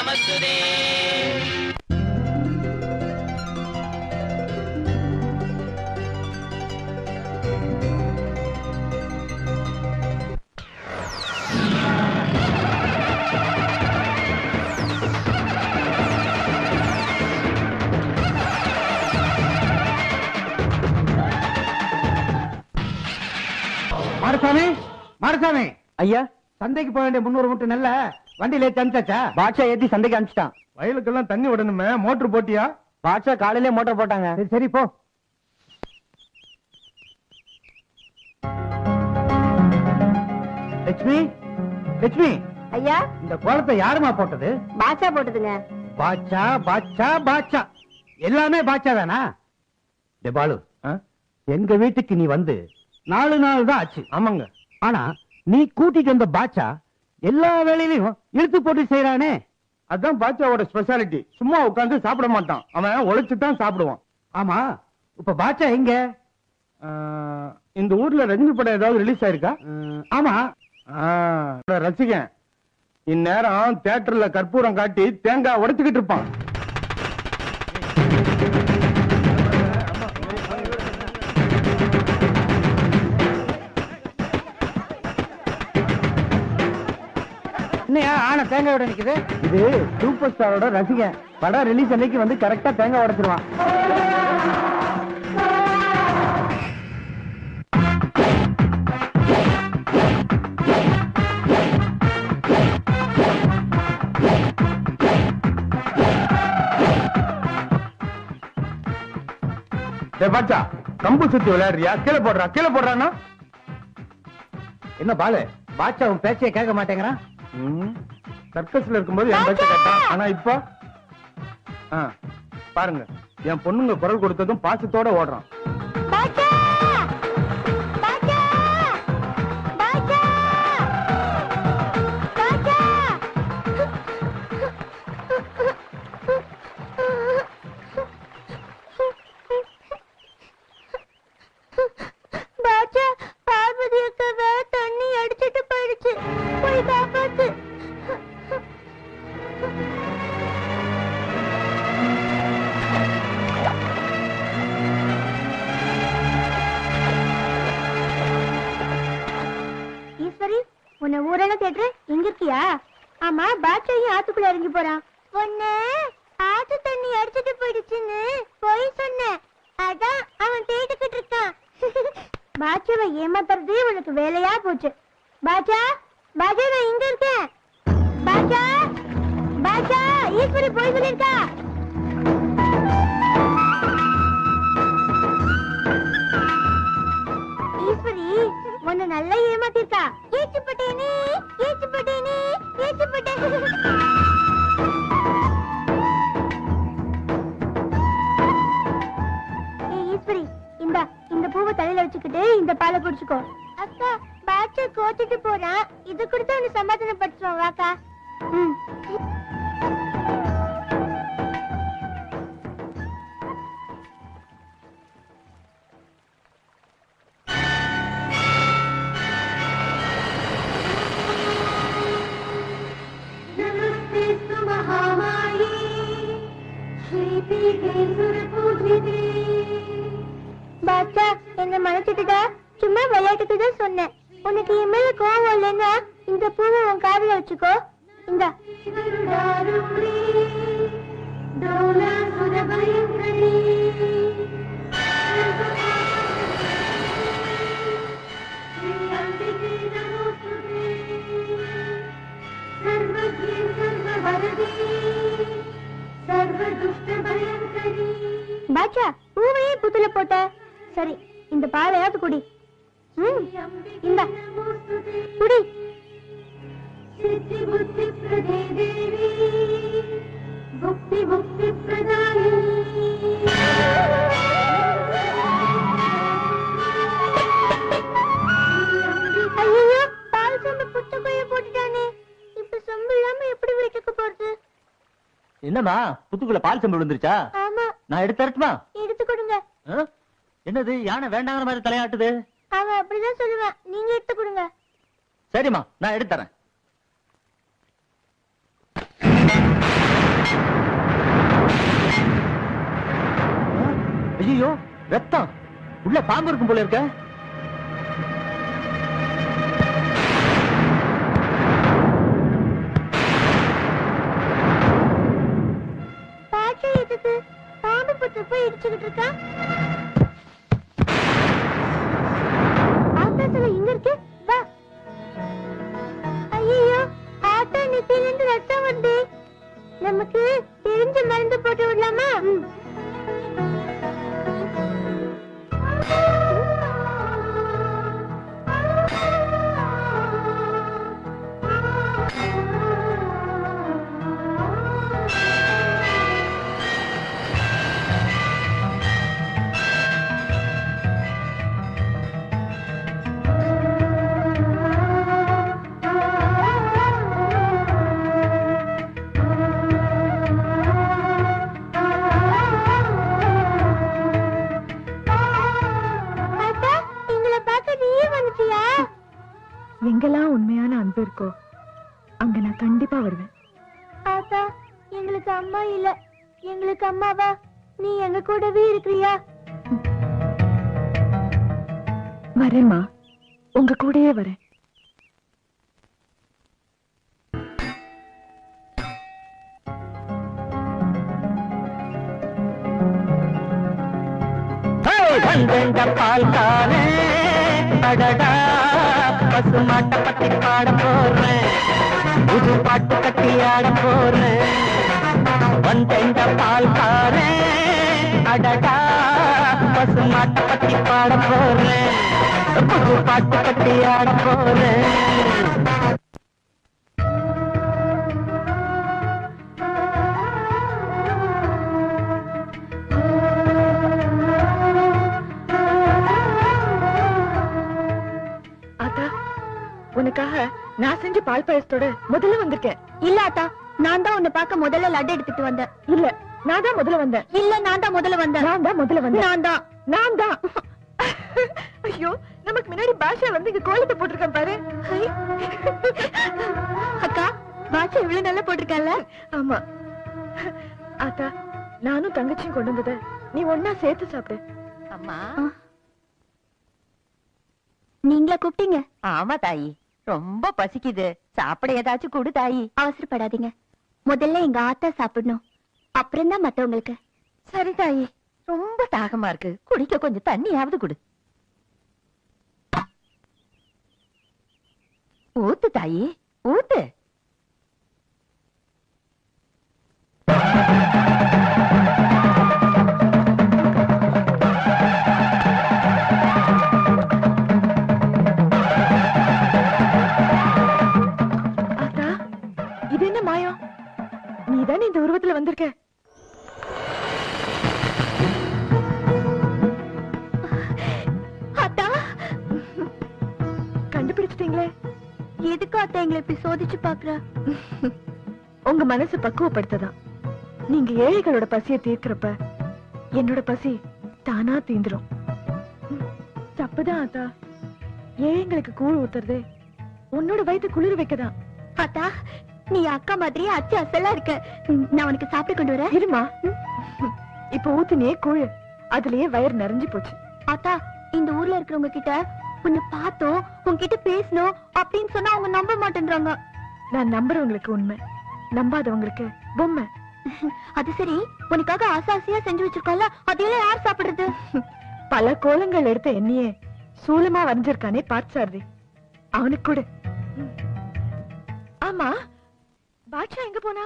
நமஸ்துதே. மாடசாமி, மாடசாமி ஐயா, சந்தைக்கு போக வேண்டிய 300 மூட்டை நெல்ல வண்டியில ஏத்தி அனுப்பிச்சாச்சா? பாட்ஷா ஏத்தி சந்தைக்கு அனுப்பிச்சிட்டான். வயலுக்கெல்லாம் தண்ணி விடணுமே, மோட்டர் போட்டியா? பாட்ஷா காலையிலே மோட்டார் போட்டாங்க. சரி சரி போ. லட்சுமி, லட்சுமி ஐயா, இந்த கோலத்தை யாருமா போட்டது? பாட்சா போட்டதுங்க. பாட்சா பாட்சா பாட்சா, எல்லாமே பாட்சா தானா? பாலு, எங்க வீட்டுக்கு நீ வந்து 4 நாள் தான் ஆச்சு. ஆமாங்க. ஆனா நீ கூட்டிட்டு வந்த பாட்சா எல்லா வேலையிலையும் இழுத்து போட்டு செய்யறானே. அதான் பாட்சாவோட ஸ்பெஷாலிட்டி. சும்மா உட்கார்ந்து சாப்பிட மாட்டான், அவன் உழைச்சு தான் சாப்பிடுவான். ஆமா, இப்ப பாட்சா எங்க? இந்த ஊர்ல ரஜினி படம் ஏதாவது ரிலீஸ் ஆயிருக்கா? ஆமா. ரசிகன் இந்நேரம் தியேட்டர்ல கற்பூரம் காட்டி தேங்காய் உடைச்சுக்கிட்டு இருப்பான். என்னையா ஆனா தேங்காயோட நிக்குது? இது சூப்பர் ஸ்டாரோட ரசிகன். படம் ரிலீஸ் அன்னைக்கு வந்து கரெக்டா தேங்காய் உடைச்சிருவான். பாட்சா, கம்பு சுத்தி விளையாடுறியா? கீழே போடுறா, கீழே போடுறான்னா என்ன பாலு, பாட்சா உன் பேச்சைய கேட்க மாட்டேங்கிறான். சர்க்கஸ்ல இருக்கும்போது என் பேச்ச கேட்டான். ஆனா இப்ப பாருங்க, என் பொண்ணுங்க குரல் கொடுத்ததும் பாசத்தோட ஓடுறான். பாட்சா! பாட்சா! பாட்சா! பாட்சா! பாட்சா, பார்வதி அக்காவை தண்ணி அடிச்சிட்டு போயிடுச்சு, போய் காப்பாத்து. ஈஸ்வரி, உன்னை ஊரெல்லாம் தேடுற, எங்க இருக்கியா? ஆமா, பாட்சாயும் ஆத்துக்குள்ள இறங்கி போறான். பொண்ணு, ஆத்து தண்ணி அடிச்சிட்டு போயிடுச்சுன்னு போய் சொன்னேன். அதான் அவன் தேடிக்கிட்டு இருக்கான். பாட்சாவை ஏமாத்துறது உனக்கு வேலையா போச்சு. பாட்சா, பாட்சா, நான் இங்க இருக்கேன். பாட்சா, பாட்சா, ஈஸ்வரி போய் சொல்லிருக்கா. ஈஸ்வரி உன்னை நல்லா ஏமாத்திருக்கா. ஏச்சுப்பட்டேனே, ஏச்சுப்பட்டேனே, ஏச்சுப்பட்டேன். ஈஸ்வரி, இந்த பூவை தலையில வச்சுக்கிட்டு இந்த பாலை குடிச்சுக்கோ. அக்கா, பாட்சா கோச்சிட்டு போறான், இது கொடுத்து அவனை சமாதானப்படுத்துவான். வாக்கா. பாட்சா, என்ன மன்னிச்சுட்டுடா. சும்மா விளையாட்டுக்கு தான் சொன்னேன். உனக்கு என் மேல கோவம் இல்லைன்னா இந்த பூவை உன் காதுல வச்சுக்கோ. இந்த பாட்சா, பூவையே புத்துல போட்ட. சரி, இந்த பாலையாவது குடி. இந்த குடி. ஐயோ, பால் சொம்பு புத்துக்குள்ள போட்டுட்டானே. இப்ப சொம்பு இல்லாம எப்படி வீட்டுக்கு போறது? என்னம்மா, புத்துக்குள்ள பால் சம்பு விழுந்துருச்சா? ஆமா. நான் எடுத்து தரட்டுமா? எடுத்து கொடுங்க. என்னது, யானை வேண்டாங்கிற மாதிரி தலையாட்டுது? அவன் அப்படிதான் சொல்லுவான், நீங்க எடுத்து கொடுங்க. சரிம்மா, நான் எடுத்து தரேன். ஐயோ ரத்தம், உள்ள பாம்பு இருக்கும் போல இருக்க. பாட்சா எதுக்கு பாம்பு புத்து போய் இடிச்சுக்கிட்டு இருக்கா? ஆகாசல இங்க இருக்கு, வா. ஐயோ, ஆட்டோ நித்திலிருந்து ரத்தம் வந்து, நமக்கு தெரிஞ்ச மருந்து போட்டு விடலாமா? எங்கெல்லாம் உண்மையான அன்பு இருக்கோ அங்க நான் கண்டிப்பா வருவேன். ஆத்தா, எங்களுக்கு அம்மா இல்ல, எங்களுக்கு அம்மாவா? நீ எங்க கூடவே இருக்கிறியா? வரேம்மா, உங்க கூடயே வரேன். பால்காரே அடடா, பசுமாட்ட பத்தி பாட போறேன், புது பாட்டு கட்டி ஆட போறேன். வந்தெண்ட பால்காரே அடடா, பசுமாட்ட பத்தி பாட போறேன், புது பாட்டு கட்டி ஆட போறேன். உனக்காக நான் செஞ்ச பால் பாயசத்தோட முதல்ல வந்திருக்கேன். இல்ல ஆத்தா, நான் தான் உன்னை பார்க்க முதல்ல லட்டு எடுத்துட்டு வந்தேன். இல்ல, நான் தான் முதல்ல வந்தேன். இல்ல, நான் தான் முதல்ல வந்தேன். நான் தான் முதல்ல வந்தேன். நான் தான். ஐயோ, நமக்கு முன்னாடி பாஷா வந்து இங்க கோலத்தை போட்டிருக்கேன் பாரு. அக்கா, பாஷா இவ்வளவு நல்லா போட்டிருக்கல? ஆமா ஆத்தா, நானும் தங்கச்சியும் கொண்டு வந்தத நீ ஒன்னா சேர்த்து சாப்பிடு. அம்மா, நீங்களா கூப்பிட்டீங்க? ஆமா தாயி, ரொம்ப பசிக்குது, சாப்பிட ஏதாச்சும் கொடு தாயி. அவசரப்படாதீங்க, முதல்ல எங்க ஆத்தா சாப்பிடணும், அப்புறம் தான் மத்தவங்களுக்கு. சரி தாயி, ரொம்ப தாகமா இருக்கு, குடிக்க கொஞ்சம் தண்ணியாவது கொடு. ஊத்து தாயி, ஊத்து. இது என்ன மாயம்? நீதானே இந்த உருவத்துல வந்திருக்க? அத்தா, கண்டுபிடிச்சிட்டீங்களே. எதுக்கு அத்தா எங்களை இப்படி சோதிச்சு பாக்குற? உங்க மனசு பக்குவப்படுத்ததான். நீங்க ஏழைகளோட பசியை தீர்க்கிறப்ப என்னோட பசி தானா தீந்துரும். தப்புதான் ஆத்தா, ஏழைங்களுக்கு கூழ் ஊத்துறதே உன்னோட வயிற்று குளிர் வைக்கதான். அத்தா, நீ அக்கா மாதிரியே அச்சு அசலா இருக்க. நான் உனக்கு சாப்பிட கொண்டு வரேன். இருமா, இப்ப ஊத்துனியே கூழ், அதுலயே வயிறு நிறைஞ்சு போச்சு. அத்தா, இந்த ஊர்ல இருக்கிறவங்க கிட்ட உன்னை பார்த்தோம், உன்கிட்ட பேசணும் அப்படின்னு சொன்னா அவங்க நம்ப மாட்டேன்றாங்க. நான் நம்புறவங்களுக்கு உண்மை, நம்பாதவங்களுக்கு பொம்மை. அது சரி, உனக்காக ஆசாசியா செஞ்சு வச்சிருக்கோம்ல, அதையெல்லாம் யார் சாப்பிடுறது? பல கோலங்கள் எடுத்த என்னையே சூலமா வரைஞ்சிருக்கானே பார்த்தசாரதி, அவனுக்கு கூட. ஆமா, பாட்சா எங்க போனா?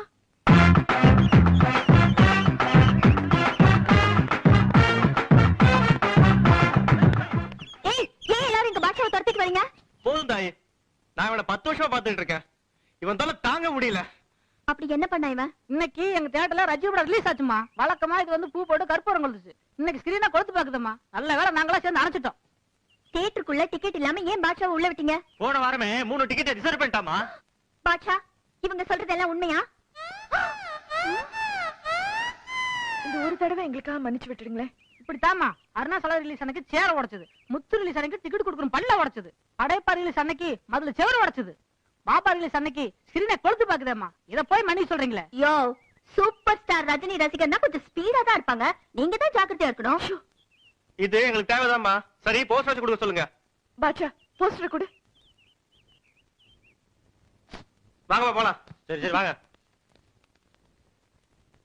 ஏய், ஏன் எல்லாரும் இங்க பாட்சாவை துரத்திட்டு வரீங்க? போதும் தாயி, நான் இவனை 10 வருஷமா பார்த்துட்டு இருக்கேன், இவன் தலை தாங்க முடியல. அப்படி என்ன பண்ணா இவன்? இன்னைக்கு எங்க தியேட்டர்ல ரஜினி படம் ரிலீஸ் ஆச்சுமா. வழக்கமா இது வந்து பூ போட்டு கற்பூரம் கொளுத்துச்சு. இன்னைக்கு ஸ்கிரீனை கொளுத்து பாக்குதுமா. நல்ல வேளை நாங்களா சேர்ந்து அணைச்சிட்டோம். தியேட்டருக்குள்ள டிக்கெட் இல்லாம ஏன் பாட்சாவை உள்ள விட்டீங்க? போன வாரமே 3 டிக்கெட் ரிசர்வ் பண்ணிட்டாமா. பாட்சா, இவங்க சொல்றதெல்லாம் உண்மையா? இந்த ஒரு தடவை எங்களுக்காக மன்னிச்சு விட்டுடுங்களேன். இப்படித்தாமா அருணாசல ரிலீஸ் அன்னைக்கு சேர உடைச்சது, முத்து ரிலீஸ் அன்னைக்கு டிக்கெட் கொடுக்கணும் பல்ல உடைச்சது, படைப்பா ரிலீஸ் அன்னைக்கு மதுல செவர உடைச்சது, பாபா ரிலீஸ் அன்னைக்கு ஸ்கிரீனை கொளுத்து பாக்குதேம்மா. இத போய் மன்னி சொல்றீங்களே. யோ, சூப்பர் ஸ்டார் ரஜினி ரசிகர்னா கொஞ்சம் ஸ்பீடா தான் இருப்பாங்க, நீங்க தான் ஜாக்கிரதையா இருக்கணும். இது எங்களுக்கு தேவைதாம்மா. சரி, போஸ்ட் வச்சு கொடுக்க சொல்லுங்க. பாட்சா போஸ்டர் கொடு. வாங்கம்மா போலாம். சரி சரி வாங்க.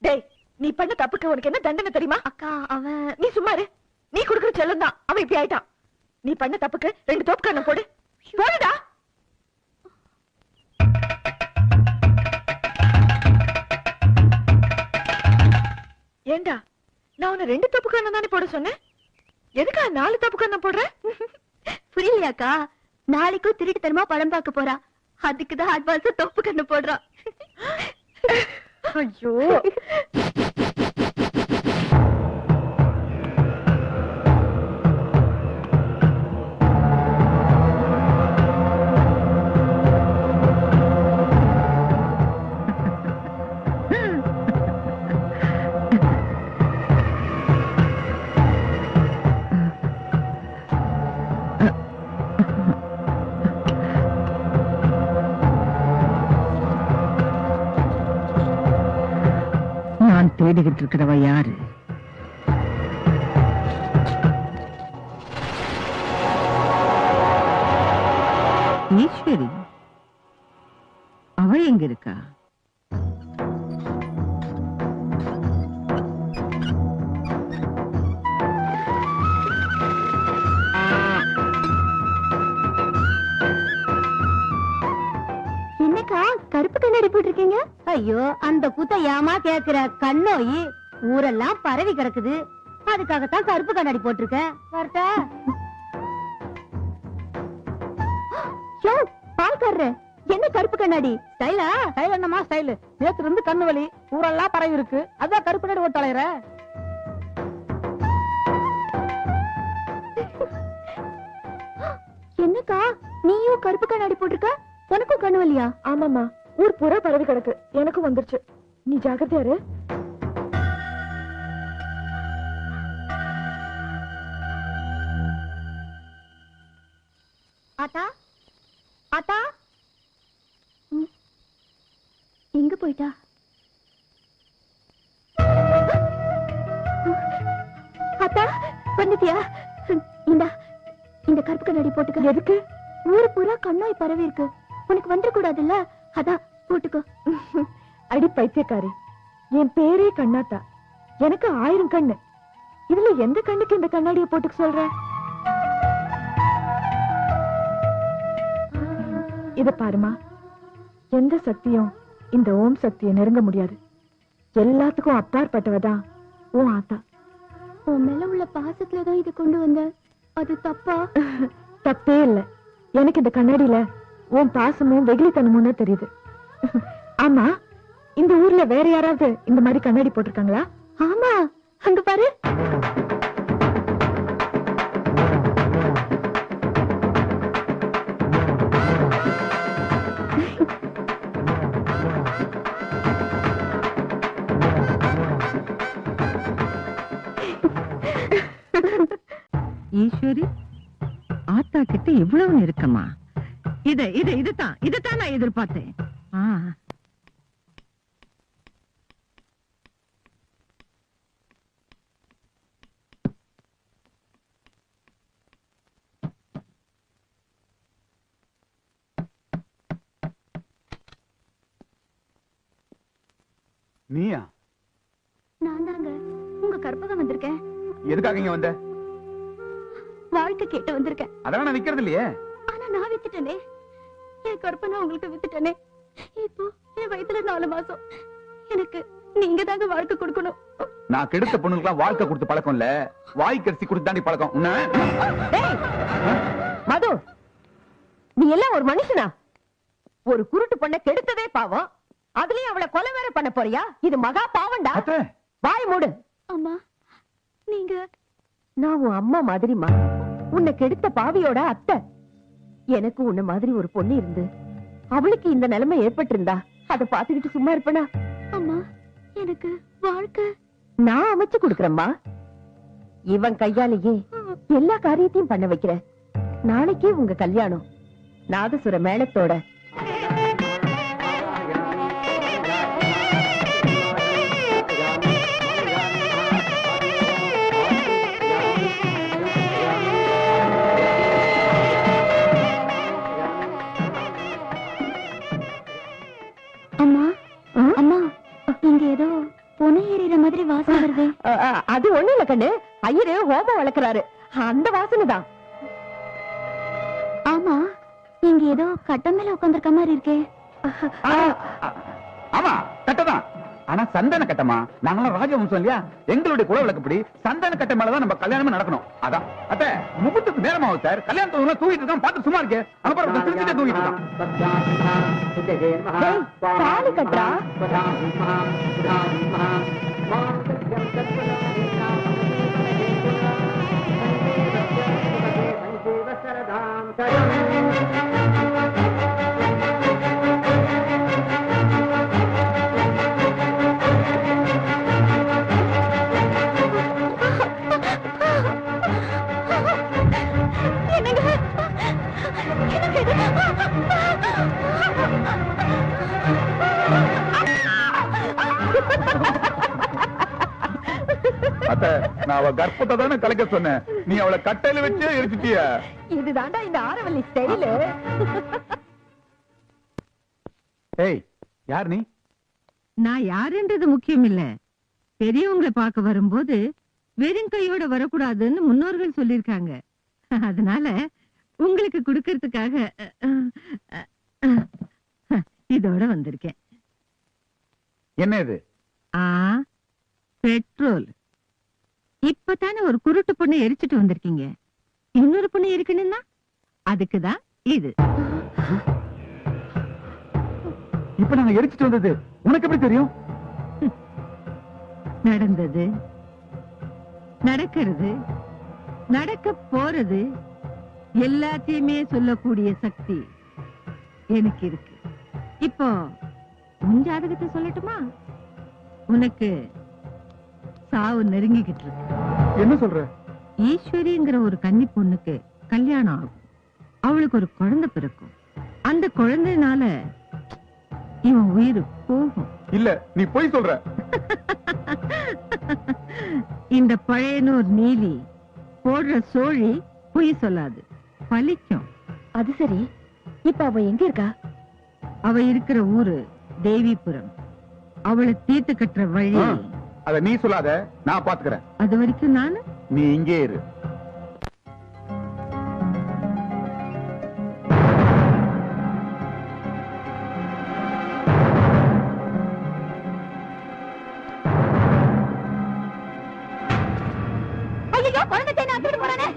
டேய், நீ பண்ண தப்புக்கு உனக்கு என்ன தண்டனை தெரியுமா? அக்கா அவன் நீ சும்மா இரு. நீ குடுக்குற செல்லம் தான் அவன் இப்படி ஆயிட்டான். நீ பண்ண தப்புக்கு 2 தோப்பு கண்ணை போடு. போடுடா. ஏண்டா, நான் உன்னை 2 தோப்பு கண்ணை தானே போட சொன்னேன். எதுக்கா 4 தோப்பு கண்ணை போடுற? புரியலையாக்கா? நாளைக்கும் திருட்டுத்தனமா படம் பார்க்க போறா. அதுக்குதான் அட்வான்ஸ் தொப்பு கண்ணு போடுறா. ஐயோ, நான் தேடிக்கிட்டு இருக்கிறவ யாரு? ஈஸ்வரி. அவ எங்க இருக்கா? என்னக்கா கருப்பு கண்ணாடி போட்டிருக்கீங்க? ஐயோ, அந்த கூத்த ஏமா கேக்குற? கண்ணோயி ஊரெல்லாம் பரவி கிடக்குது. அதுக்காகத்தான் கருப்பு கண்ணாடி போட்டிருக்கேன். வரட்டா? பால்காரரு, என்ன கருப்பு கண்ணாடி? ஸ்டைலா? ஸ்டைல் என்னமா ஸ்டைல்? நேத்து இருந்து கண்ணு வலி, ஊரெல்லாம் பரவி இருக்கு. அதான் கருப்பு கண்ணாடி போட்டு அலையற. என்னக்கா நீயும் கருப்பு கண்ணாடி போட்டிருக்க? உனக்கும் கண்ணு வலியா? ஆமாமா, ஊர் பூரா பரவி கிடக்கு. எனக்கும் வந்துருச்சு. நீ ஜாக்கிரதையா இரு. ஆத்தா, ஆத்தா, எங்க போயிட்டா? ஆத்தா வந்துட்டியா? இந்த கருப்பு கண்ணாடி போட்டுக்க. எதுக்கு? ஊரு பூரா கண்ணாய் பரவி இருக்கு. உனக்கு வந்துட கூடாதுல்ல, அதான் போட்டுக்கோ. அடி பைத்தியக்காரி, என் பேரே கண்ணாத்தா. எனக்கு 1000 கண்ணு. இதுல எந்த கண்ணுக்கு இந்த கண்ணாடியை போட்டுக்க சொல்ற? இத பாருமா, எந்த சக்தியும் இந்த ஓம் சக்தியை நெருங்க முடியாது. எல்லாத்துக்கும் அப்பாற்பட்டவதான் உன் ஆத்தா. உன் மேல உள்ள பாசத்துலதான் இதை கொண்டு வந்த. அது தப்பா? தப்பே இல்ல. எனக்கு இந்த கண்ணாடியில உன் பாசமும் வெகுளித்தனமும் தான் தெரியுது. ஆமா, இந்த ஊர்ல வேற யாராவது இந்த மாதிரி கண்ணாடி போட்டிருக்காங்களா? ஆமா, அங்க பாரு. ஈஸ்வரி, ஆத்தா கிட்ட இவ்வளவு நெருக்கமா? இதுதான் நான் எதிர்பார்த்தேன். நீயா? நான் தாங்க உங்க கற்பகம் வந்திருக்கேன். எதுக்காக இங்க வந்த? வாழ்க்கை கேட்டு வந்திருக்கேன். அதெல்லாம் நான் விக்கிறது இல்லையே. ஆனா நான் வித்துட்டேனே. என் கற்பனை உங்களுக்கு வித்துட்டேனே. இப்போ என் வயித்துல 4 மாசம். எனக்கு நீங்க தாங்க வாழ்க்கை கொடுக்கணும். நான் கெடுத்த பொண்ணுக்கெல்லாம் வாழ்க்கை கொடுத்து பழக்கம் இல்ல, வாய் கரிசி கொடுத்து தாண்டி பழக்கம். மது, நீ எல்லாம் ஒரு மனுஷனா? ஒரு குருட்டு பொண்ண கெடுத்ததே பாவம். அதுலயும் அவளை கொலை வேற பண்ண போறியா? இது மகா பாவண்டா. வாய் மூடு. அம்மா, நீங்க? நான் உன் அம்மா மாதிரிமா. உன்னை கெடுத்த பாவியோட அத்தை. எனக்கு உன்ன மாதிரி ஒரு பொண்ணு இருந்து அவளுக்கு இந்த நிலைமை ஏற்பட்டிருந்தா அதை பாத்துக்கிட்டு சும்மா இருப்பனா? அம்மா, எனக்கு வாழ்க்கை நான் அமைச்சு கொடுக்கறேம்மா. இவன் கையாலேயே எல்லா காரியத்தையும் பண்ண வைக்கிற. நாளைக்கே உங்க கல்யாணம் நாதசுர மேளத்தோட. ஒண்ணு இல்ல கண்ணு, ஐயரு ஹோமம் வளர்க்கறாரு, அந்த வாசனை தான். ஆமா, இங்க ஏதோ கட்ட மேல உட்கார்ந்திருக்க மாதிரி இருக்கே. ஆமா கட்டதான். ஆனா சந்தன கட்டமா, நாங்களாம் ராஜவம்சம் இல்லையா, எங்களுடைய குல விளக்குப்படி சந்தன கட்ட மேலதான் நம்ம கல்யாணமே நடக்கணும். அதான் அத்த முகூர்த்தத்துக்கு நேரமாகும் சார். கல்யாணத்தை தூங்கிட்டு இருக்கான், பார்த்து சும்மா இருக்கே. அப்புறம் திருச்சிட்டே தூங்கிட்டு இருக்கான். டேய், தாலி கட்டுறா. அத்த, நான் அவ கர்ப்பத்தை தானே கலைக்க சொன்னேன், நீ அவளை கட்டையில வச்சே எரிச்சிட்டிய. இதுதாண்டா இந்த ஆரவல்லி ஸ்டைலு. ஏய், யார் நீ? நான் யாருன்றது முக்கியம் இல்ல. பெரியவங்களை பார்க்க வரும்போது வெறும் கையோட வரக்கூடாதுன்னு முன்னோர்கள் சொல்லிருக்காங்க. அதனால உங்களுக்கு கொடுக்கறதுக்காக இதோட வந்திருக்கேன். என்ன இது? பெட்ரோல். இப்பதானே ஒரு குருட்டு பொண்ணை எரிச்சிட்டு வந்திருக்கீங்க. இன்னொரு பொண்ணு இருக்கணும்னா அதுக்குதான் இது. இப்ப நாங்க எரிச்சிட்டு வந்தது உனக்கு எப்படி தெரியும்? நடந்தது, நடக்கிறது, நடக்க போறது எல்லாத்தையுமே சொல்லக்கூடிய சக்தி எனக்கு இருக்கு. இப்போ உன் ஜாதகத்தை சொல்லட்டுமா? உனக்கு சாவு நெருங்கிக்கிட்டு இருக்கு. என்ன சொல்ற? ஈஸ்வரிங்கிற ஒரு கன்னி பொண்ணுக்கு கல்யாணம் ஆகும். அவளுக்கு ஒரு குழந்தை பிறக்கும். அந்த குழந்தைனால இவன் உயிர் போகும். இல்ல, நீ போய் சொல்ற. இந்த பழையனூர் நீலி போடுற சோழி பொய் சொல்லாது, பலிக்கும். அது சரி, இப்ப அவ எங்க இருக்கா? அவ இருக்கிற ஊரு தேவிபுரம். அவளை தீர்த்து கட்டுற வழி அத நீ சொல்லாத, நான் பாத்துக்கிறேன். அது வரைக்கும் நானு நீ இங்கே இரு. ஐயோ, குழந்தை தேனை அத்துட்டு போறானே.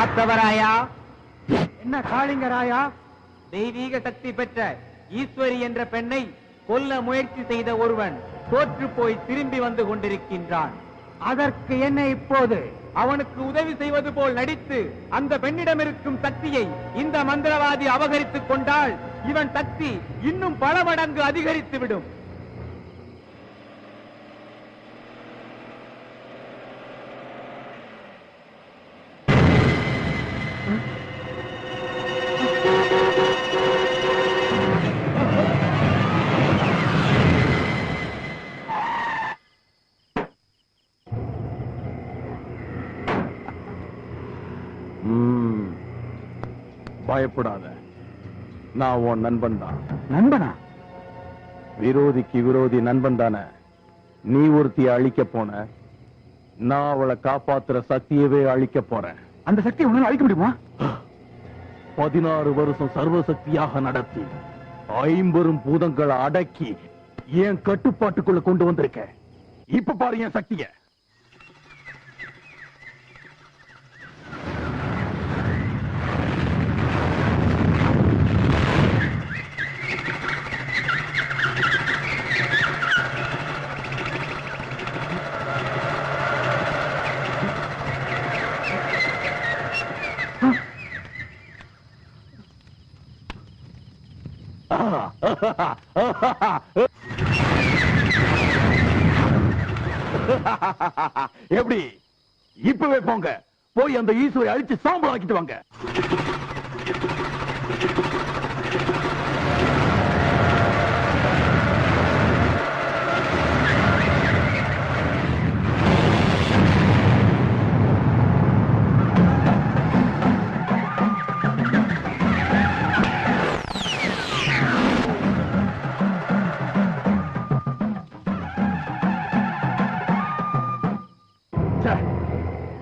காத்தவராயா, என்ன காளிங்கராயா? தெய்வீக சக்தி பெற்ற ஈஸ்வரி என்ற பெண்ணை கொல்ல முயற்சி செய்த ஒருவன் தோற்று போய் திரும்பி வந்து கொண்டிருக்கின்றான். அதற்கு என்ன இப்போது? அவனுக்கு உதவி செய்வது போல் நடித்து அந்த பெண்ணிடம் இருக்கும் சக்தியை இந்த மந்திரவாதி அபகரித்துக் கொண்டால் இவன் சக்தி இன்னும் பல மடங்கு அதிகரித்து விடும். பயப்படாத, நான் உன் நண்பன் தான். நண்பனா? விரோதிக்கு விரோதி நண்பன் தானே. நீ ஒருத்திய அழிக்க போன, நான் அவளை காப்பாத்துற சக்தியவே அழிக்க போறேன். அந்த சக்தியை உன்னால அழிக்க முடியுமா? 16 வருஷம் சர்வசக்தியாக நடத்தி 50 பூதங்களை அடக்கி என் கட்டுப்பாட்டுக்குள்ள கொண்டு வந்திருக்கேன். இப்ப பாரு என் சக்திய. எப்படி? இப்பவே போங்க, போய் அந்த ஈஸ்வரை அழிச்சு சாம்பல் ஆக்கிட்டு வாங்க.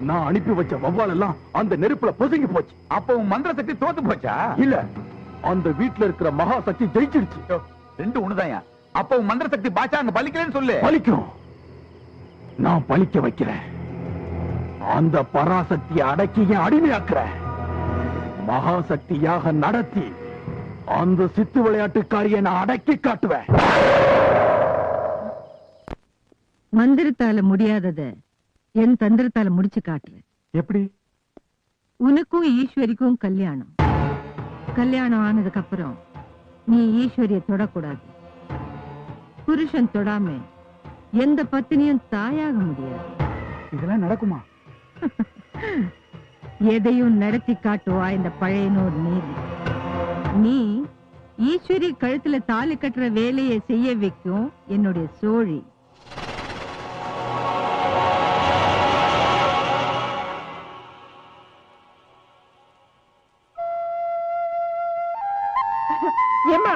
நான் அனுப்பி வச்ச வவ்வால் எல்லாம் அந்த நெருப்புல பொசுங்கி போச்சு. அப்ப உன் மந்திர சக்தி தோத்து போச்சா? இல்ல, அந்த வீட்டுல இருக்கிற மகா சக்தி ஜெயிச்சிருச்சு. ரெண்டு ஒண்ணுதாயா? அப்ப உன் மந்திர சக்தி பாச்சா அங்க பலிக்கலன்னு சொல்லு. பலிக்கும், நான் பலிக்க வைக்கிறேன். அந்த பராசக்தியை அடக்கி என் அடிமையாக்குறேன். மகாசக்தியாக நடத்தி அந்த சித்து விளையாட்டுக்காரியை நான் அடக்கி காட்டுவேன். மந்திரத்தால முடியாதத என் தந்திரத்தால முடிச்சு காட்டுறேன். எப்படி? உனக்கும் ஈஸ்வரிக்கும் கல்யாணம். கல்யாணம் ஆனதுக்கு அப்புறம் நீ ஈஸ்வரிய தொடக்கூடாது. புருஷன் தொடாம எந்த பத்தினியும் தாயாக முடியாது. இதெல்லாம் நடக்குமா? எதையும் நடத்தி காட்டுவா இந்த பழையனூர் நீதி. நீ ஈஸ்வரி கழுத்துல தாலி கட்டுற வேலையை செய்ய வைக்கும் என்னுடைய சோழி. ஏமா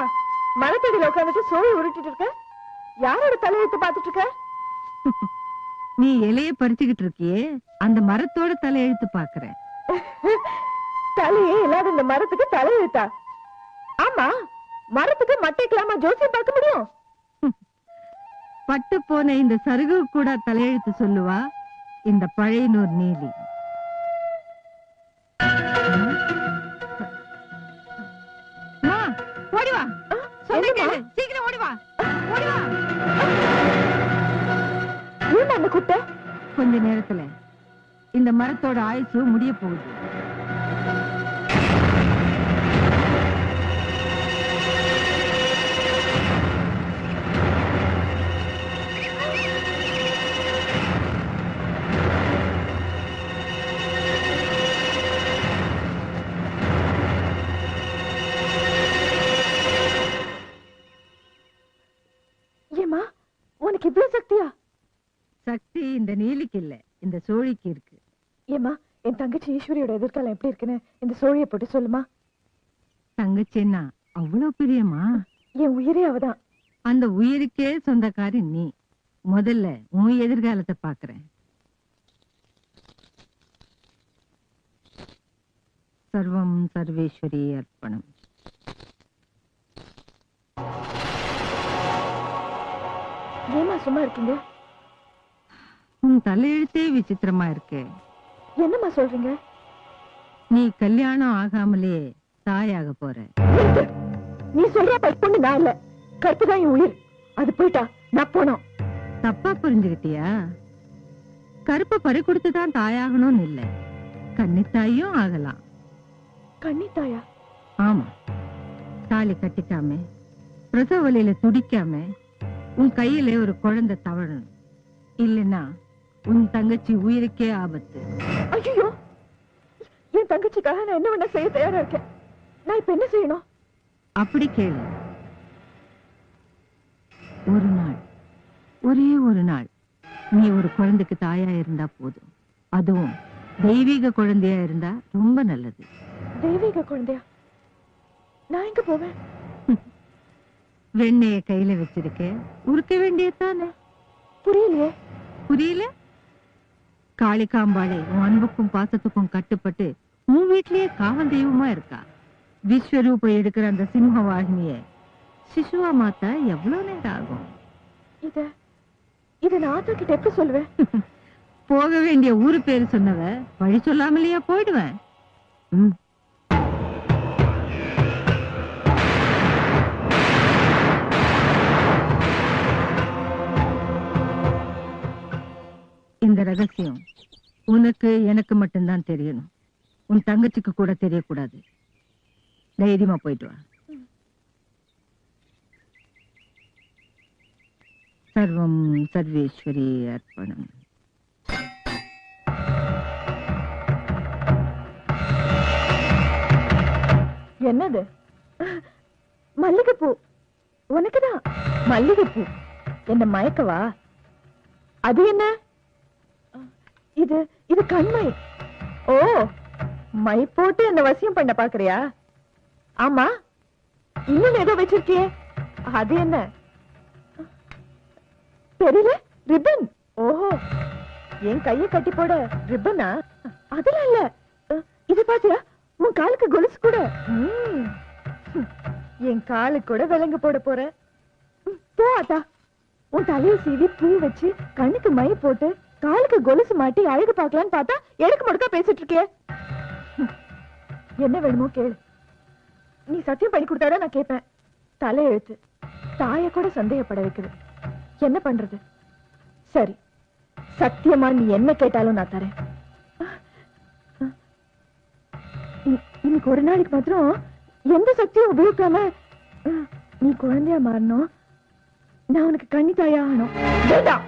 மரத்தடியில உட்காந்துட்டு சோழி உருட்டிட்டு இருக்க? யாரோட தலையெழுத்து பாத்துட்டு இருக்க? நீ இலைய பறிச்சுக்கிட்டு இருக்கியே, அந்த மரத்தோட தலையெழுத்து பாக்குறேன். தலையே இல்லாத இந்த மரத்துக்கு தலையெழுத்தா? ஆமா, மரத்துக்கு மட்டைக்கலாமா ஜோசியம் பார்க்க முடியும்? பட்டு போன இந்த சருகு கூட தலையெழுத்து சொல்லுவா இந்த பழையனூர் நீலி. ஓடிவா, சீக்கிரம் ஓடிவா, ஓடிவா. ஏன் அந்த குட்டை? கொஞ்ச நேரத்துல இந்த மரத்தோட ஆயுசு முடிய போகுது. ஏமா உனக்கு இவ்வளவு சக்தியா? சக்தி இந்த நீலிக்கு இல்ல, இந்த சோழிக்கு இருக்கு. ஏமா என் தங்கச்சி ஈஸ்வரியோட எதிர்காலம் எப்படி இருக்குன்னு இந்த சோழியை போட்டு சொல்லுமா. தங்கச்சின்னா அவ்வளவு பிரியமா? என் உயிரே அவதான். அந்த உயிருக்கே சொந்தக்காரி நீ. முதல்ல உன் எதிர்காலத்தை பாக்குறேன். சர்வம் சர்வேஸ்வரி அர்ப்பணம். ஏமா சும்மா இருக்கீங்க? உன் தலையெழுத்தே விசித்திரமா இருக்கு. என்னம்மா சொல்றீங்க? நீ கல்யாணம் ஆகாமலே தாயாக போற. நீ சொல்ற பொண்ணு நான் இல்ல, கற்புதான் என் உயிர். அது போயிட்டா நான் போனோம். தப்பா புரிஞ்சுக்கிட்டியா? கருப்பை பறி கொடுத்துதான் தாயாகணும்னு இல்ல, கன்னித்தாயும் ஆகலாம். கன்னித்தாயா? ஆமா, தாலி கட்டிக்காம பிரசவ வலியில துடிக்காம உன் கையில ஒரு குழந்தை தவழணும். இல்லைன்னா உன் தங்கச்சி உயிருக்கே ஆபத்து. ஐயோ, என் தங்கச்சிக்காக நான் என்ன வேணா செய்ய தயாரா இருக்கேன். நான் இப்ப என்ன செய்யணும்? அப்படி கேளு. ஒரு நாள், ஒரே ஒரு நாள் நீ ஒரு குழந்தைக்கு தாயா இருந்தா போதும். அதுவும் தெய்வீக குழந்தையா இருந்தா ரொம்ப நல்லது. தெய்வீக குழந்தையா? நான் எங்க போவேன்? வெண்ணைய கையில வச்சிருக்க, உருக்க வேண்டியதானே. புரியலையே. புரியல? காளிகாம்பாளே உன் அன்புக்கும் பாசத்துக்கும் கட்டுப்பட்டு உன் வீட்லயே காவல் தெய்வமா இருக்கா. விஸ்வரூபம் எடுக்கிற அந்த சிம்ம வாகினிய சிசுவா மாத்தா எவ்வளவு நேரம் ஆகும்? இத நான் ஆத்தா கிட்ட எப்படி சொல்லுவேன்? போக வேண்டிய ஊரு பேரு சொன்னவ வழி சொல்லாமலையா போயிடுவேன். இந்த ரகசியம் உனக்கு எனக்கு மட்டும்தான் தெரியணும். உன் தங்கச்சிக்கு கூட தெரியக்கூடாது. தைரியமா போயிட்டு வா. சர்வம் சர்வேஸ்வரி அர்ப்பணம். என்னது? மல்லிகைப்பூ. உனக்குதான் மல்லிகைப்பூ. என்ன மயக்கவா? அது என்ன? இது கண்மை. ஓ, மை போட்டு என்ன வசியம் பண்ண பாக்குறியா? ஆமா, இன்னும் ஏதோ வச்சிருக்கியே, அது என்ன? தெரியல. ரிப்பன். ஓஹோ, என் கைய கட்டி போட ரிப்பனா? அதெல்லாம் இல்ல. இது பாத்தியா, உன் காலுக்கு கொலுசு கூட. என் காலுக்கு கூட விலங்கு போட போற. போ ஆத்தா. உன் தலையை சீவி பூ வச்சு கண்ணுக்கு மை போட்டு காலுக்கு கொலுசு மாட்டி அழகு பார்க்கலான்னு பார்த்தா எனக்கு முடுக்கா பேசிட்டு இருக்கே. என்ன வேணுமோ கேளு. நீ சத்தியம் பண்ணி கொடுத்தாதான் நான் கேட்பேன். தலை எழுத்து தாய கூட சந்தேகப்பட வைக்குது. என்ன பண்றது? சரி, சத்தியமா நீ என்ன கேட்டாலும் நான் தரேன். இன்னைக்கு ஒரு நாளைக்கு மாத்திரம் எந்த சக்தியும் உபயோகிக்காம நீ குழந்தையா மாறணும். நான் உனக்கு கண்ணி தாயா ஆகணும். வேண்டாம்,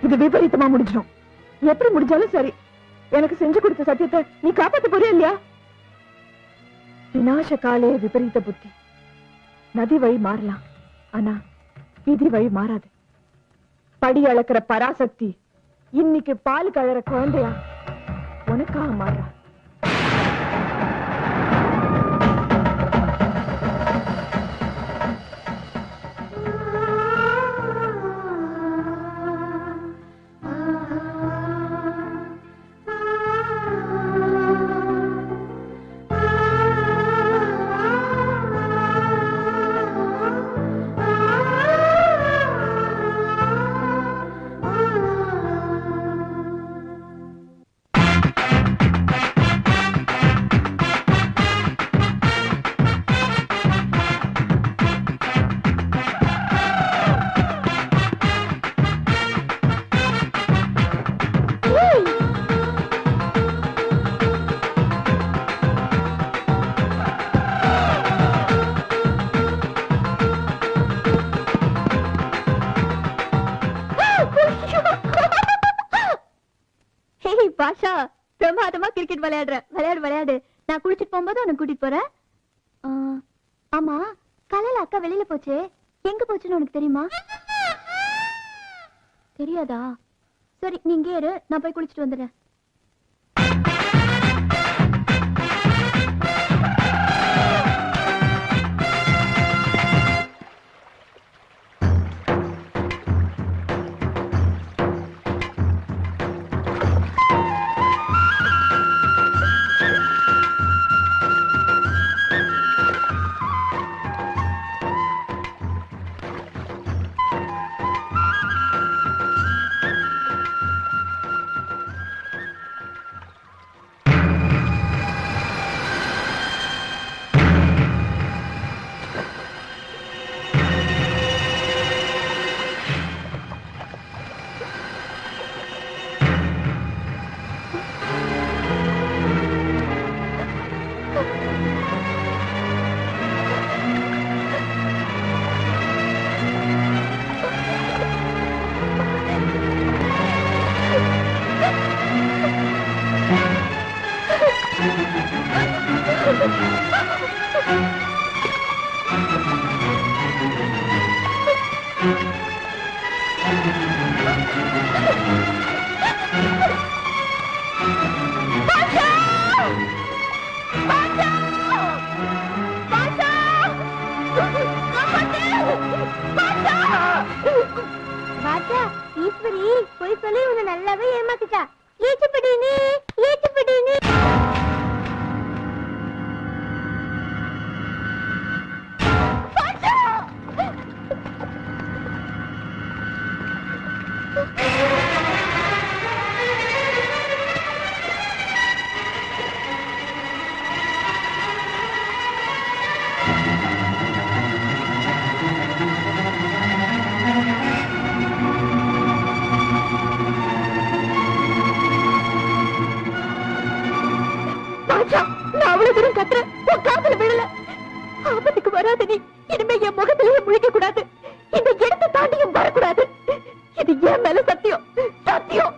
இது விபரீதமா முடிஞ்சிடும். எப்படி முடிஞ்சாலும் சரி, எனக்கு செஞ்சு கொடுத்த சத்தியத்தை நீ காப்பாத்த போறியா இல்லையா? விநாச காலே விபரீத புத்தி. நதி வழி மாறலாம், ஆனா விதி வழி மாறாது. படி அளக்கிற பராசக்தி இன்னைக்கு பால் கழற குழந்தையா உனக்காக மாறா. பாஷா, பிரமாதமா கிரிக்கெட் விளையாடு. நான் குளிச்சிட்டு போகும்போது உன்னை கூட்டிட்டு போறேன். ஆமா, காலையில அக்கா வெளியில போச்சு. எங்க போச்சுன்னு உனக்கு தெரியுமா? தெரியாதா? சரி, நீ இங்கே இரு, நான் போய் குளிச்சிட்டு வந்துடுறேன். பாச்சா ஈஸ்வரி போய் சொல்லி உன்னை நல்லாவே ஏமாத்திட்டா. ஏச்சுப்படி நீ, ஏச்சுப்படி நீ. நான் அவ்வளவு தூரம் கத்துறேன், உன் காதுல விழல. ஆபத்துக்கு வராத நீ இனிமே என் முகத்திலேயே முழிக்க கூடாது. இந்த இடத்தை தாண்டியும் வரக்கூடாது. இது என் மேல சத்தியம், சத்தியம்.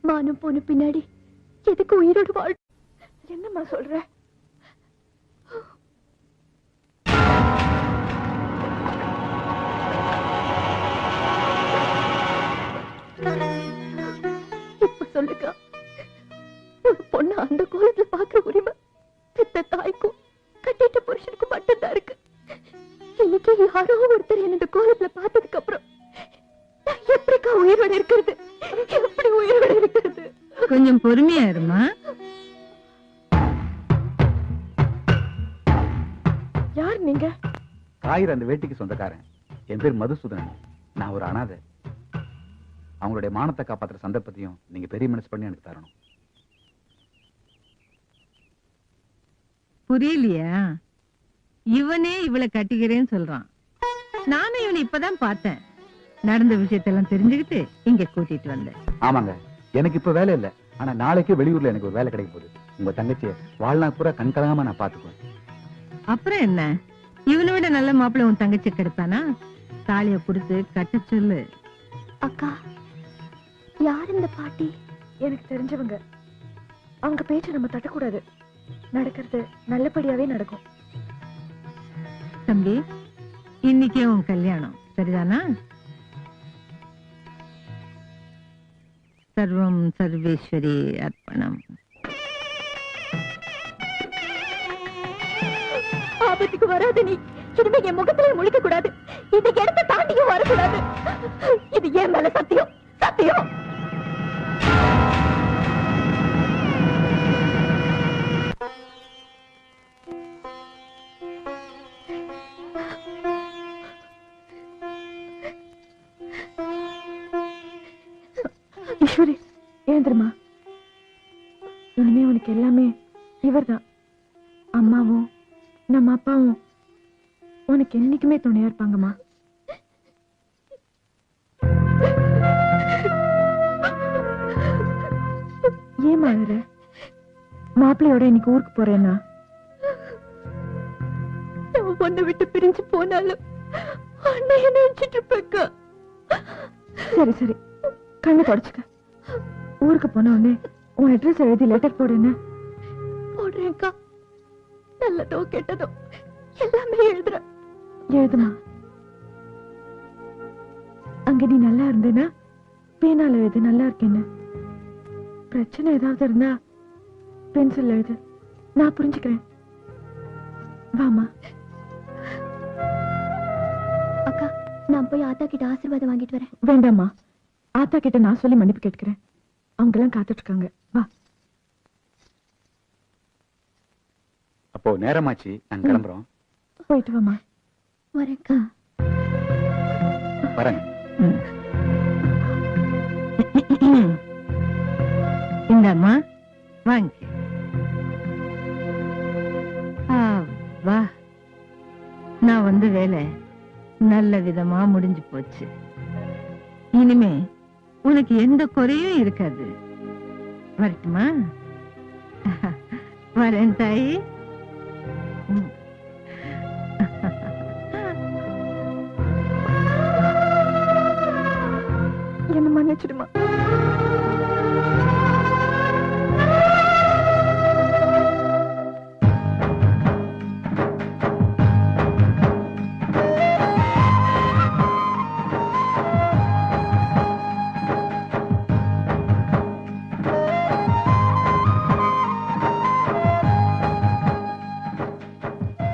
மானம் போன பின்னாடி எதுக்கு உயிரோடு வாழ்? என்னம்மா சொல்ற? இப்ப சொல்லுங்க, ஒரு பொண்ணு அந்த கோலத்துல பாக்குற உரிமை பெத்த தாய்க்கும் கட்டிட்ட புருஷனுக்கும் மட்டும்தான் இருக்கு. இன்னைக்கு யாரோ ஒருத்தர் என்ன இந்த கோலத்துல பார்த்ததுக்கு அப்புறம் எப்படிக்கா உயிரோட இருக்கிறது? எப்படி உயிரோட இருக்கிறது? கொஞ்சம் பொறுமையா இருமா. யார் நீங்க? காயிற அந்த வேட்டிக்கு சொந்தக்காரன். என் பேர் மதுசூதனன். நான் ஒரு அனாதை. அவங்களுடைய மானத்தை காப்பாற்றுற சந்தர்ப்பத்தையும் நீங்க பெரிய மனசு பண்ணி எனக்கு தரணும். புரியலையா? இவனே இவளை கட்டிக்கிறேன்னு சொல்றான். நானும் இவனை இப்பதான் பார்த்தேன். நடந்த விஷயத்தெல்லாம் தெரிஞ்சுக்கிட்டு இங்க கூட்டிட்டு வந்தேன். ஆமாங்க, எனக்கு இப்ப வேலை இல்ல. ஆனா நாளைக்கு வெளியூர்ல எனக்கு ஒரு வேலை கிடைக்க போகுது. உங்க தங்கச்சியை வாழ்நாள் பூரா கண்கலங்காம நான் பாத்துக்குவேன். அப்புறம் என்ன, இவனை விட நல்ல மாப்பிள்ளை உன் தங்கச்சி கிடைப்பானா? தாலிய கொடுத்து கட்ட சொல்லு. அக்கா, யார் இந்த பாட்டி? எனக்கு தெரிஞ்சவங்க. அவங்க பேச்ச நம்ம தட்டக்கூடாது. நடக்கிறது நல்லபடியாவே நடக்கும். தம்பி, இன்னைக்கே உன் கல்யாணம் சரிதானா? சர்வம் சர்வேஸ்வரி அர்ப்பணம். ஆபத்துக்கு வராத நீ இனிமே என் முகத்திலே முழிக்க கூடாது. இந்த இடத்தை தாண்டியும் வரக்கூடாது. இது என் மேல சத்தியம், சத்தியம். ஈஸ்வரி, எழுந்திருமா. இனிமே உனக்கு எல்லாமே இவர்தான். அம்மாவும் நம்ம அப்பாவும் உனக்கு என்னைக்குமே துணையா இருப்பாங்கம்மா. ஏன் அழுற? மாப்பிள்ளையோட இன்னைக்கு ஊருக்கு போறேன்னா? உன்னை விட்டு பிரிஞ்சு போனாலும் அண்ணைய நினைச்சிட்டு இருப்பேக்கா. சரி சரி, கண்ணை தொடச்சுக்க. ஊருக்கு போன உடனே உன் அட்ரஸ் எழுதி லெட்டர் போடுன்னு. போடுறேன்க்கா. நல்லதோ கெட்டதோ எல்லாமே எழுதுற. எழுதுமா. அங்க நீ நல்லா இருந்தேன்னா பேனால எழுது நல்லா இருக்கேன்னு. பிரச்சனை ஏதாவது இருந்தா பென்சில் எழுது, நான் புரிஞ்சுக்கிறேன். வாமா. அக்கா, நான் போய் ஆத்தா கிட்ட ஆசீர்வாதம் வாங்கிட்டு வரேன். வேண்டாமா, ஆத்தா கிட்ட நான் சொல்லி மன்னிப்பு கேட்கிறேன். அவங்க எல்லாம் காத்துட்டு இருக்காங்க. வா. அப்போ நேரமாச்சு, நாங்க கிளம்புறோம். போயிட்டு வாமா. வரேன்க்கா. வரேங்க. இந்தாம்மா, வாங்க. வா, நான் வந்த வேலை நல்ல விதமா முடிஞ்சு போச்சு. இனிமே உனக்கு எந்த குறையும் இருக்காது. வரட்டுமா? வரேன் தாயி. என்ன மன்னிச்சிடுமா.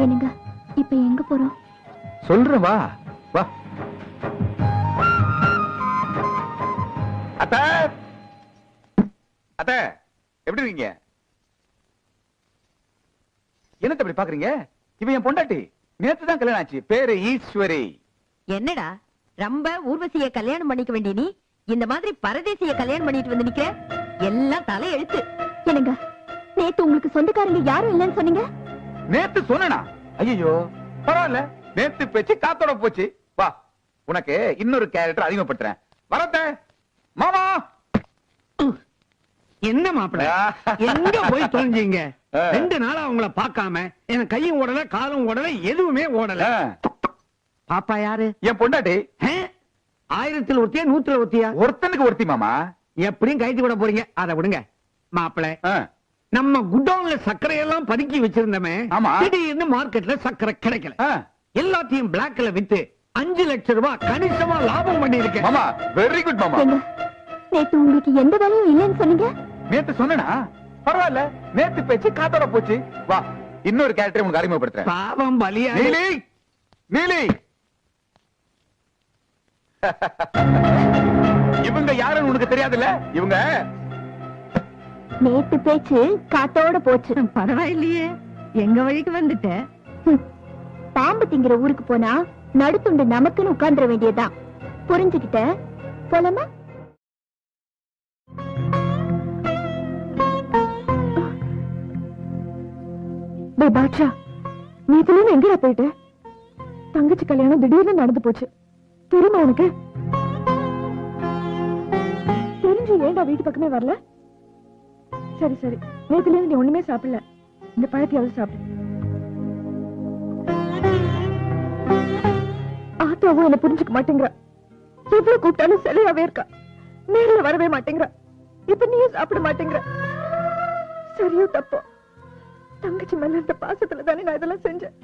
என்னங்க இப்ப எங்க போறோம்? சொல்றேன், வா வா. அத்தை, அத்தை, எப்படி இருக்கீங்க? என்னத்த இப்படி பாக்குறீங்க? இவன் என் பொண்டாட்டி. நேத்து தான் கல்யாணம் ஆச்சு. பேரு ஈஸ்வரி. என்னடா ரொம்ப ஊர்வசிய கல்யாணம் பண்ணிக்க வேண்டிய நீ இந்த மாதிரி பரதேசிய கல்யாணம் பண்ணிட்டு வந்து நிக்கிற? எல்லாம் தலை எழுத்து. என்னங்க நேத்து உங்களுக்கு சொந்தக்காரங்க யாரும் இல்லைன்னு சொன்னீங்க. நேத்து சொன்னா? ஐயோ பரவாயில்ல, நேத்து பேச்சு காத்தோட போச்சு. வா, உனக்கு இன்னொரு கேரக்டர் அறிமுகப்படுத்துறேன். வரத்த மாமா. என்ன மாப்பிள, எங்க போய் தொலைஞ்சீங்க? 2 நாளா அவங்கள பார்க்காம எனக்கு கையும் ஓடல, காலும் ஓடல, எதுவுமே ஓடல. பாப்பா யாரு? என் பொண்டாட்டி. 1000 ஒருத்தியா 100 ஒருத்தியா? ஒருத்தனுக்கு ஒருத்தி மாமா. எப்படியும் கைத்து விட போறீங்க, அதை விடுங்க. மாப்பிள, நம்ம குடோன்ல சர்க்கரை எல்லாம் பதுக்கி வச்சிருந்தமே, திடீர்னு மார்க்கெட்ல சர்க்கரை கிடைக்கல. எல்லாத்தையும் பிளாக்ல வித்து 5 லட்சம் ரூபாய் கணிசமா லாபம் பண்ணி இருக்கேன். மாமா வெரி குட் மாமா. நேத்து உங்களுக்கு எந்த வேலையும் இல்லைன்னு சொன்னீங்க. நேத்து சொன்னா? பரவாயில்ல, நேத்து பேச்சு காத்தோட போச்சு. வா, இன்னொரு கேரக்டர் உங்களுக்கு அறிமுகப்படுத்துறேன். பாவம் பலியா. நீலி, நீலி. இவங்க யாருன்னு உனக்கு தெரியாதுல்ல? இவங்க நேத்து பேச்சு காத்தோட போச்சு. பரவாயில்லையே, எங்க வழிக்கு வந்துட்ட. பாம்பு திங்கிற ஊருக்கு போனா நடுத்துண்டு நமக்குன்னு உட்கார்ந்துட வேண்டியதுதான். புரிஞ்சுக்கிட்ட? போலாமா? பாட்ஷா, நீ இதுல எங்கடா போயிட்டு? தங்கச்சி கல்யாணம் திடீர்னு நடந்து போச்சு. தெரியுமா உனக்கு? தெரிஞ்சு ஏன்டா வீட்டு பக்கமே வரல? சரி சரி, நேத்துல இருந்து நீ ஒண்ணுமே சாப்பிடல. இந்த பழத்தையாவது சாப்பிடு. ஆத்தாவும் என்ன புரிஞ்சுக்க மாட்டேங்கிற. எவ்வளவு கூப்பிட்டாலும் சிலையாவே இருக்கா. நேரில் வரவே மாட்டேங்கிற. இப்ப நீயும் சாப்பிட மாட்டேங்கிற. சரியோ தப்போ, தங்கச்சி மேல இருந்த பாசத்துல தானே நான் இதெல்லாம் செஞ்சேன்.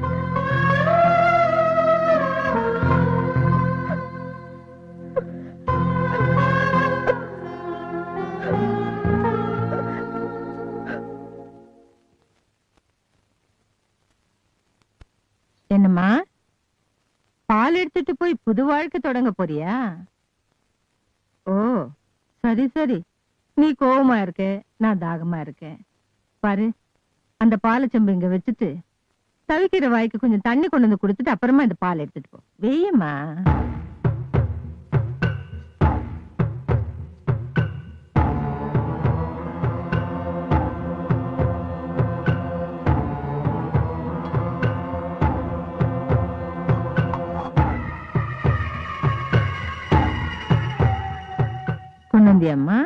என்னம்மா, பால் எடுத்துட்டு போய் புது வாழ்க்கை தொடங்க போறியா? ஓ சரி சரி, நீ கோவமா இருக்க, நான் தாகமா இருக்கேன். பாரு, அந்த பாலை செம்பு இங்க வச்சுட்டு தவிக்கிற வாய்க்கு கொஞ்சம் தண்ணி கொண்டு வந்து கொடுத்துட்டு அப்புறமா இந்த பால் எடுத்துட்டு போ. வெய்யம்மா. கொண்டு வந்தியம்மா?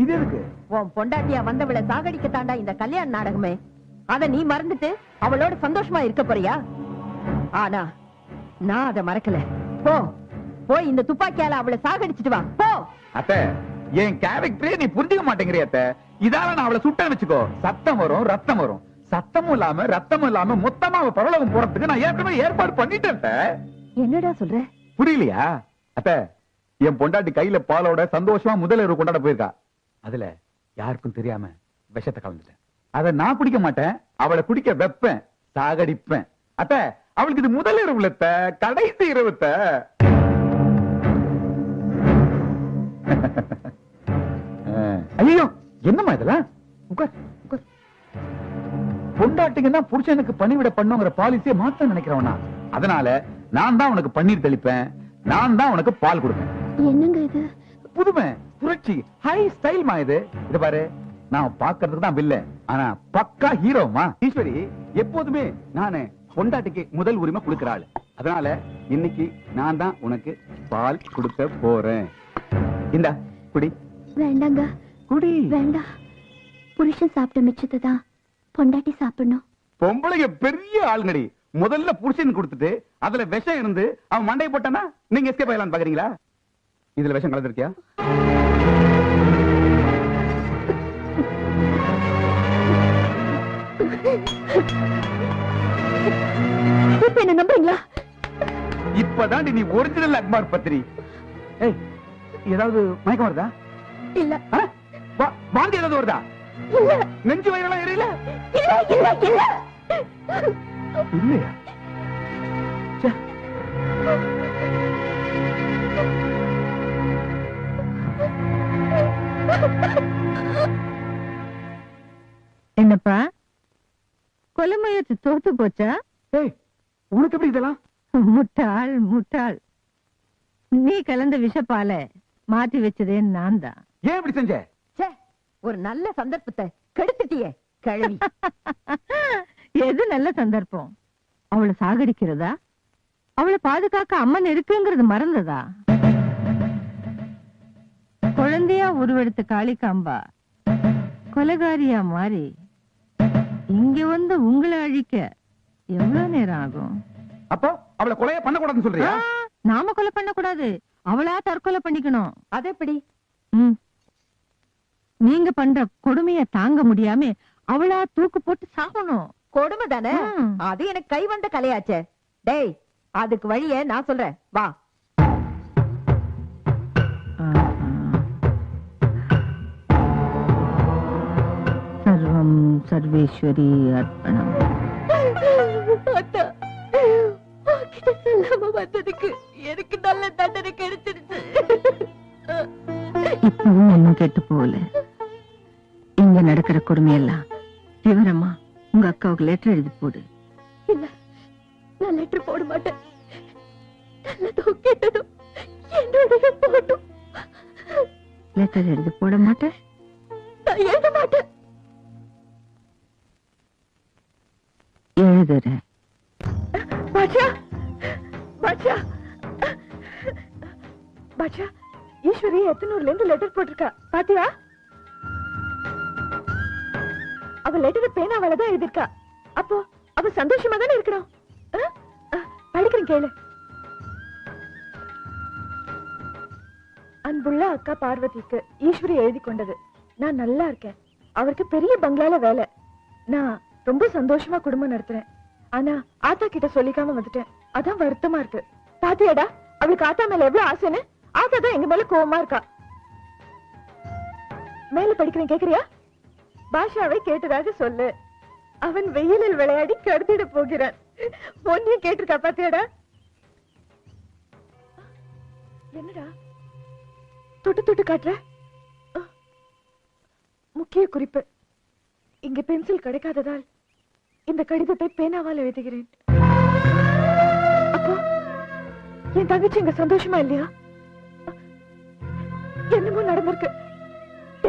இது எதுக்கு? உன் பொண்டாட்டியா வந்தவளை சாகடிக்க தாண்டா இந்த கல்யாண நாடகமே. அத நீ மறந்துட்டு அவளோட சந்தோஷமா இருக்க போறியா? ஆனா நான் அதை மறக்கல. போ, போய் இந்த துப்பாக்கியால அவளை சாகடிச்சிட்டு வா. போ. அத்தை, என் கேரக்டரே நீ புரிஞ்சுக்க மாட்டேங்கிறிய அத்தை. இதால நான் அவளை சுட்டேன்னு வச்சுக்கோ, சத்தம் வரும், ரத்தம் வரும். சத்தமும் இல்லாம ரத்தமும் இல்லாம மொத்தமா அவ பரலோகம் போறதுக்கு நான் ஏற்கனவே ஏற்பாடு பண்ணிட்டேன். என்னடா சொல்ற? புரியலையா? அத்தை, என் பொண்டாட்டி கையில பாலோட சந்தோஷமா முதல் இரவு கொண்டாட போயிருக்கா. அதுல யாருக்கும் தெரியாம விஷத்தை கலந்துட்டேன். அதை நான் குடிக்க மாட்டேன், அவளை குடிக்க வைப்பேன், சாகடிப்பேன். அத்தை, அவளுக்கு இது முதல் இரவுல கடைசி இரவுத்த. ஐயோ, என்னம்மா இதெல்லாம்? உட்கார் உட்கார். பொண்டாட்டிங்கன்னா புருஷனுக்கு பணிவிட பண்ணுங்கிற பாலிசியை மாத்த நினைக்கிறவனா? அதனால நான் தான் உனக்கு பன்னீர் தெளிப்பேன், நான் தான் உனக்கு பால் கொடுப்பேன். என்னங்க இது? புதுமை, புரட்சி, ஹை ஸ்டைல்மா இது. இது பாரு, நான் பாக்குறதுக்கு தான் வில்ல, ஆனா பக்கா ஹீரோமா. ஈஸ்வரி, எப்போதுமே நானு பொண்டாட்டிக்கு முதல் உரிமை கொடுக்கிறாள். அதனால இன்னைக்கு நான் தான் உனக்கு பால் கொடுக்க போறேன். இந்தா குடி. வேண்டாங்க, குடி. வேண்டாம். புருஷன் சாப்பிட்ட மிச்சத்தை தான் பொண்டாட்டி சாப்பிடணும். பொம்பளைங்க பெரிய ஆளுங்கடி. முதல்ல புருஷன் கொடுத்துட்டு அதுல விஷம் இருந்து அவன் மண்டையை போட்டானா நீங்க எஸ்கேப் ஆகலாம்னு பாக்குறீங்களா? இதுல விஷம் கலந்துருக்கியா? என்ன நம்புறீங்களா? இப்பதான் நீ ஒரிஜினல் அக்பார் பத்திரி. ஏய், ஏதாவது மயக்கம் வருதா? இல்ல. வாந்தி ஏதாவது வருதா? இல்ல. நெஞ்சு வயிறெல்லாம் எரியல? இல்ல இல்ல இல்ல. இல்லையா? ச்சே. என்னப்பா, கொலை முயற்சி தோத்து போச்சா? ஏய், உனக்கு எப்படி இதெல்லாம்? முட்டாள் முட்டாள். நீ கலந்த விஷப்பால மாத்தி வச்சதே நான் தான். ஏன் இப்படி செஞ்ச? ஒரு நல்ல சந்தர்ப்பத்தை கெடுத்துட்டியே கிழவி. எது நல்ல சந்தர்ப்பம்? அவளை சாகடிக்கிறதா? அவளை பாதுகாக்க அம்மன் இருக்குங்கிறது மறந்ததா? குழந்தையா உருவெடுத்த காளிகாம்பா கொலைகாரியா மாறி இங்க வந்து உங்களை அழிக்க எவ்வளவு நேரம் ஆகும்? அப்போ அவளை கொலைய பண்ண கூடாதுன்னு சொல்றியா? நாம கொலை பண்ண கூடாது, அவளா தற்கொலை பண்ணிக்கணும். அது எப்படி? நீங்க பண்ற கொடுமைய தாங்க முடியாம அவளா தூக்கு போட்டு சாகணும். கொடுமை தானே? அது எனக்கு கை வந்த கலையாச்சே. டேய், அதுக்கு வழிய நான் சொல்றேன், வா. சர்வம் சர்வேஸ்வரி அர்ப்பணம். சொல்லாம வந்ததுக்கு எனக்கு நல்ல தண்டனை கிடைச்சிருச்சு. இப்பவும் ஒண்ணும் கெட்டு போகல. இங்க நடக்கிற கொடுமையெல்லாம் விவரமா உங்க அக்காவுக்கு லெட்டர் எழுதி போடு. இல்ல, நான் லெட்டர் போட மாட்டேன். நல்லதோ கெட்டதோ என்னுடைய போட்டும். லெட்டர் எழுதி போட மாட்டேன்? நான் எழுத மாட்டேன். எழுதுறேன். பாட்ஷா, பாட்ஷா, பாட்ஷா, ஈஸ்வரி எத்தனூர்ல இருந்து லெட்டர் போட்டிருக்கா பாத்தியா? அவ லெட்டர் பேனாவால தான் எழுதிருக்கா. அப்போ அவ சந்தோஷமா தானே இருக்கணும். படிக்கிறேன் கேளு. அன்புள்ள அக்கா பார்வதிக்கு ஈஸ்வரி எழுதி கொண்டது. நான் நல்லா இருக்கேன். அவருக்கு பெரிய பங்களால வேலை. நான் ரொம்ப சந்தோஷமா குடும்பம் நடத்துறேன். ஆனா ஆத்தா கிட்ட சொல்லிக்காம வந்துட்டேன். அதான் வருத்தமா இருக்கு. பாத்தியாடா, அவளுக்கு ஆத்தா மேல எவ்வளவு ஆசைன்னு. ஆத்தா தான் எங்க மேல கோவமா இருக்கா. மேல படிக்கிறேன், கேக்குறியா? பாஷாவை கேட்டதாக சொல்லு. அவன் வெயிலில் விளையாடி கருதிட போகிறான். பொன்னியும் கேட்டிருக்கா பாத்தியாடா? என்னடா தொட்டு தொட்டு காட்டுற? முக்கிய குறிப்பு, இங்க பென்சில் கிடைக்காததால் இந்த கடிதத்தை பேனாவால் எழுதுகிறேன். அப்போ என் தங்கச்சி இங்க சந்தோஷமா இல்லையா? என்னமோ நடந்திருக்கு.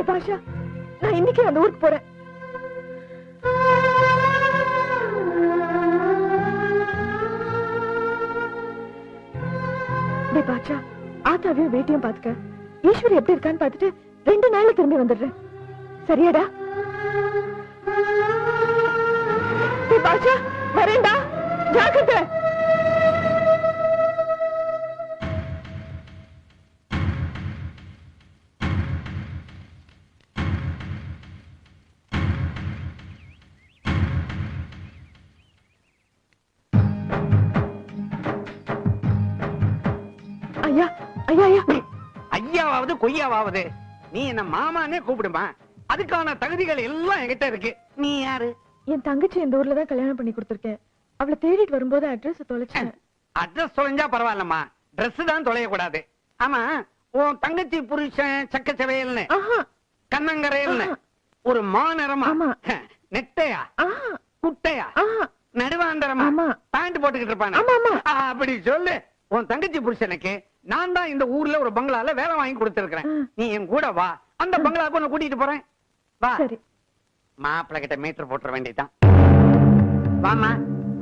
பாஷா, நான் இன்னைக்கு அந்த ஊருக்கு போறேன். பாட்சா, ஆத்தாவையும் வீட்டையும் பாத்துக்க. ஈஸ்வரி எப்படி இருக்கான்னு பாத்துட்டு 2 நாள்ல திரும்பி வந்துடுறேன். சரியாடா? பாட்சா, வரேன்டா. ஜாக்கிரதை. ஐயா, ஐயா, ஐயா. ஐயாவாவது கொய்யாவாவது நீ என்ன மாமானே கூப்பிடுமா? அதுக்கான தகுதிகள் எல்லாம் என்கிட்ட இருக்கு. நீ யாரு? என் தங்கச்சி இந்த ஊர்ல தான் கல்யாணம் பண்ணி கொடுத்திருக்கேன். அவளை தேடிட்டு வரும்போது அட்ரஸ் தொலைச்சேன். அட்ரஸ் தொலைஞ்சா பரவாயில்லம்மா, Dress தான் தொலைய கூடாது. ஆமா, உன் தங்கச்சி புருஷன் சக்கச்சவையல்னு கண்ணங்கரையல்னு ஒரு மாநிறமா நெட்டையா குட்டையா நடுவாந்தரமா ஆமா. பேண்ட் போட்டுக்கிட்டு இருப்பானே. ஆமா, ஆமா. அப்படி சொல்லு. உன் தங்கச்சி புருஷனுக்கு நான் தான் இந்த ஊர்ல ஒரு பங்களால வேலை வாங்கி கொடுத்திருக்கிறேன். நீ என் கூட வா, அந்த பங்களாவுக்கு உன்னை கூட்டிட்டு போறேன். வா. சரி. மாப்பிள்ளை கிட்ட மீட்டர் போட்டுற வேண்டியதான். வாமா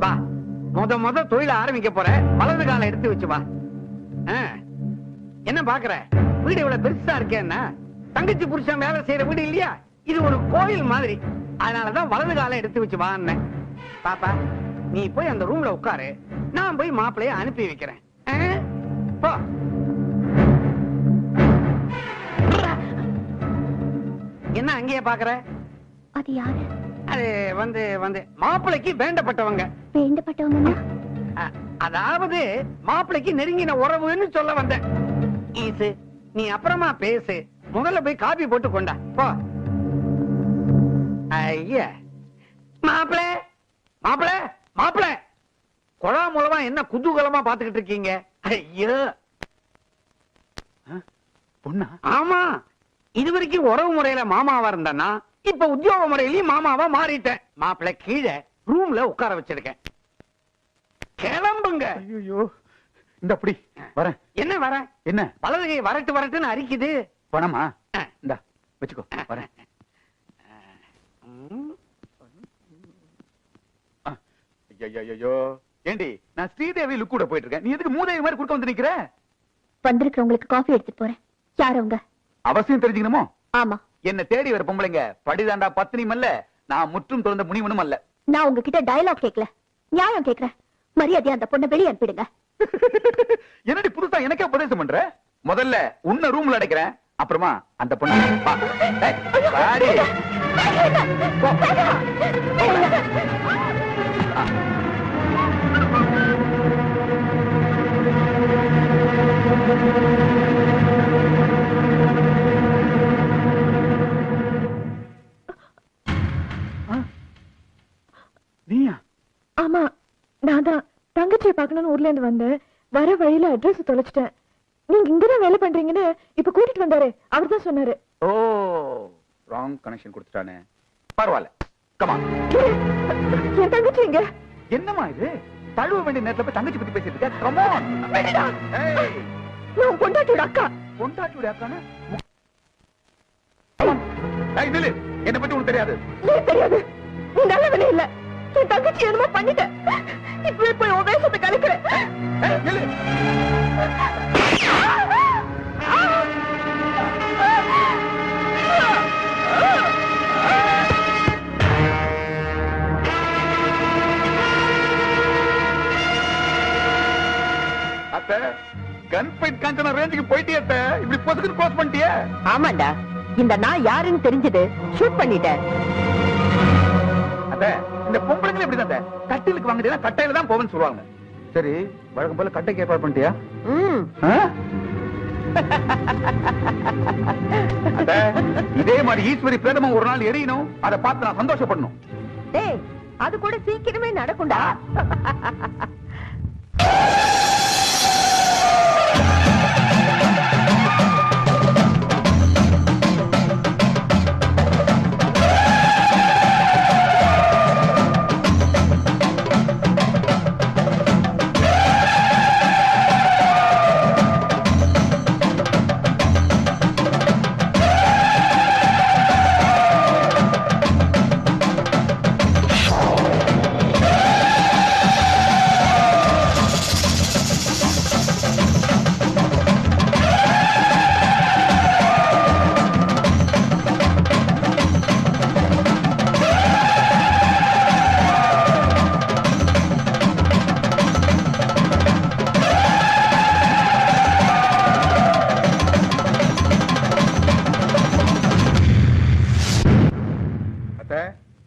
வா. முத தொழில ஆரம்பிக்க போற, வலது காலை எடுத்து வச்சு வா. என்ன பாக்குற? வீடு இவ்வளவு பெருசா இருக்கேன்னா தங்கச்சி புருஷன் வேலை செய்யற வீடு இல்லையா? இது ஒரு கோயில் மாதிரி. அதனாலதான் வலது காலை எடுத்து வச்சு வான்னு. பாப்பா, நீ போய் அந்த ரூம்ல உட்காரு, நான் போய் மாப்பிள்ளைய அனுப்பி வைக்கிறேன். போ. என்ன அங்கேயே பாக்குற? அது யாரு? அது வந்து மாப்பிள்ளைக்கு வேண்டப்பட்டவங்க. வேண்டப்பட்டவங்க? அதாவது மாப்பிள்ளைக்கு நெருங்கின உறவுன்னு சொல்ல வந்தேன். ஈசு, நீ அப்புறமா பேசு, முதல்ல போய் காபி போட்டு கொண்டா. போ. ஐயா, மாப்பிள்ள மாப்பிள்ள மாப்பிள்ள, கொழா மூலமா என்ன குதூகலமா பாத்துக்கிட்டு இருக்கீங்க? ஐயோ, பொண்ணா? ஆமா, இதுவரைக்கும் உறவு முறையில மாமாவா இருந்தானா, இப்ப உத்தியோக முறையிலயும் மாமாவா மாறிட்டேன். மாப்பிள்ள கீழே ரூம்ல உட்கார வச்சிருக்கேன். கிளம்புங்க. ஐயோ, இந்த அப்படி வரேன். என்ன வர? என்ன வலதுகை வரட்டுன்னு அரிக்குது. பணமா? இந்த வச்சுக்கோ, வரேன். ஐயோ, ஏண்டி, நான் ஸ்ரீதேவி லுக் கூட போயிட்டு இருக்கேன், நீ எதுக்கு மூதேவி மாதிரி குறுக்க வந்து நிக்கிற? வந்திருக்கிறவங்களுக்கு காஃபி எடுத்துட்டு போறேன். யார் அவங்க? அவசியம் தெரிஞ்சுக்கணுமோ? ஆமா. என்ன தேடி வர பொம்பளைங்க படிதாண்டா பத்தினியும் அல்ல, நான் முற்றும் திறந்த முனிவனும் அல்ல. நான் உங்ககிட்ட டயலாக் கேட்கல, நியாயம் கேட்கிறேன். மரியாதையா அந்த பொண்ணை வெளியே அனுப்பிடுங்க. என்னடி புதுசா எனக்கே உபதேசம் பண்ற? முதல்ல உன்னை ரூம்ல அடைக்கிறேன், அப்புறமா அந்த பொண்ணு. நீயா? ஆமா, நான் தான் தங்கச்சியை பார்க்கணும்னு ஊர்ல இருந்து வந்தேன். வர வழியில அட்ரஸ் தொலைச்சிட்டேன். நீங்க இங்கதான் வேலை பண்றீங்கன்னு இப்ப கூட்டிட்டு வந்தாரு, அவர் தான் சொன்னாரு. ஓ, ராங் கனெக்ஷன் கொடுத்துட்டானே. பரவாயில்ல, கமான். என் தங்கச்சி எங்க? என்னமா இது? தழுவ வேண்டிய நேரத்துல போய் தங்கச்சி பத்தி பேசிட்டு இருக்க. கமான். நான் பொண்டாட்டியோட அக்கா. பொண்டாட்டியோட அக்கானா? ஏய் நில்லு, என்ன பத்தி உனக்கு தெரியாது. ஏன் தெரியாது? நீ நல்லவனே இல்ல. என் தங்கச்சி என்னமோ பண்ணிட்ட. இப்பவே போய் உன் வேஷத்தை கலக்கிறேன். ஏய் நில்லு. அத்தை, கன் ஃபைட் காஞ்சனா ரேஞ்சுக்கு போயிட்டியே அத்தை. இப்படி பொசுக்கு க்ளோஸ் பண்ணிட்டியே. ஆமாண்டா, இந்த நான் யாருன்னு தெரிஞ்சது ஷூட் பண்ணிட்டேன். அத்தை, இந்த பொம்பளைங்களே இப்படிதான் அத்தை. கட்டிலுக்கு வாங்கிட்டீங்கன்னா கட்டையில தான் போவேன்னு சொல்லுவாங்க. சரி, வழக்கம் போல கட்டைக்கு ஏற்பாடு பண்ணிட்டியா? அத்தை, இதே மாதிரி ஈஸ்வரி பிரதமம் ஒரு நாள் எரியணும், அதை பார்த்து நான் சந்தோஷப்படணும். டேய், அது கூட சீக்கிரமே நடக்கும்டா.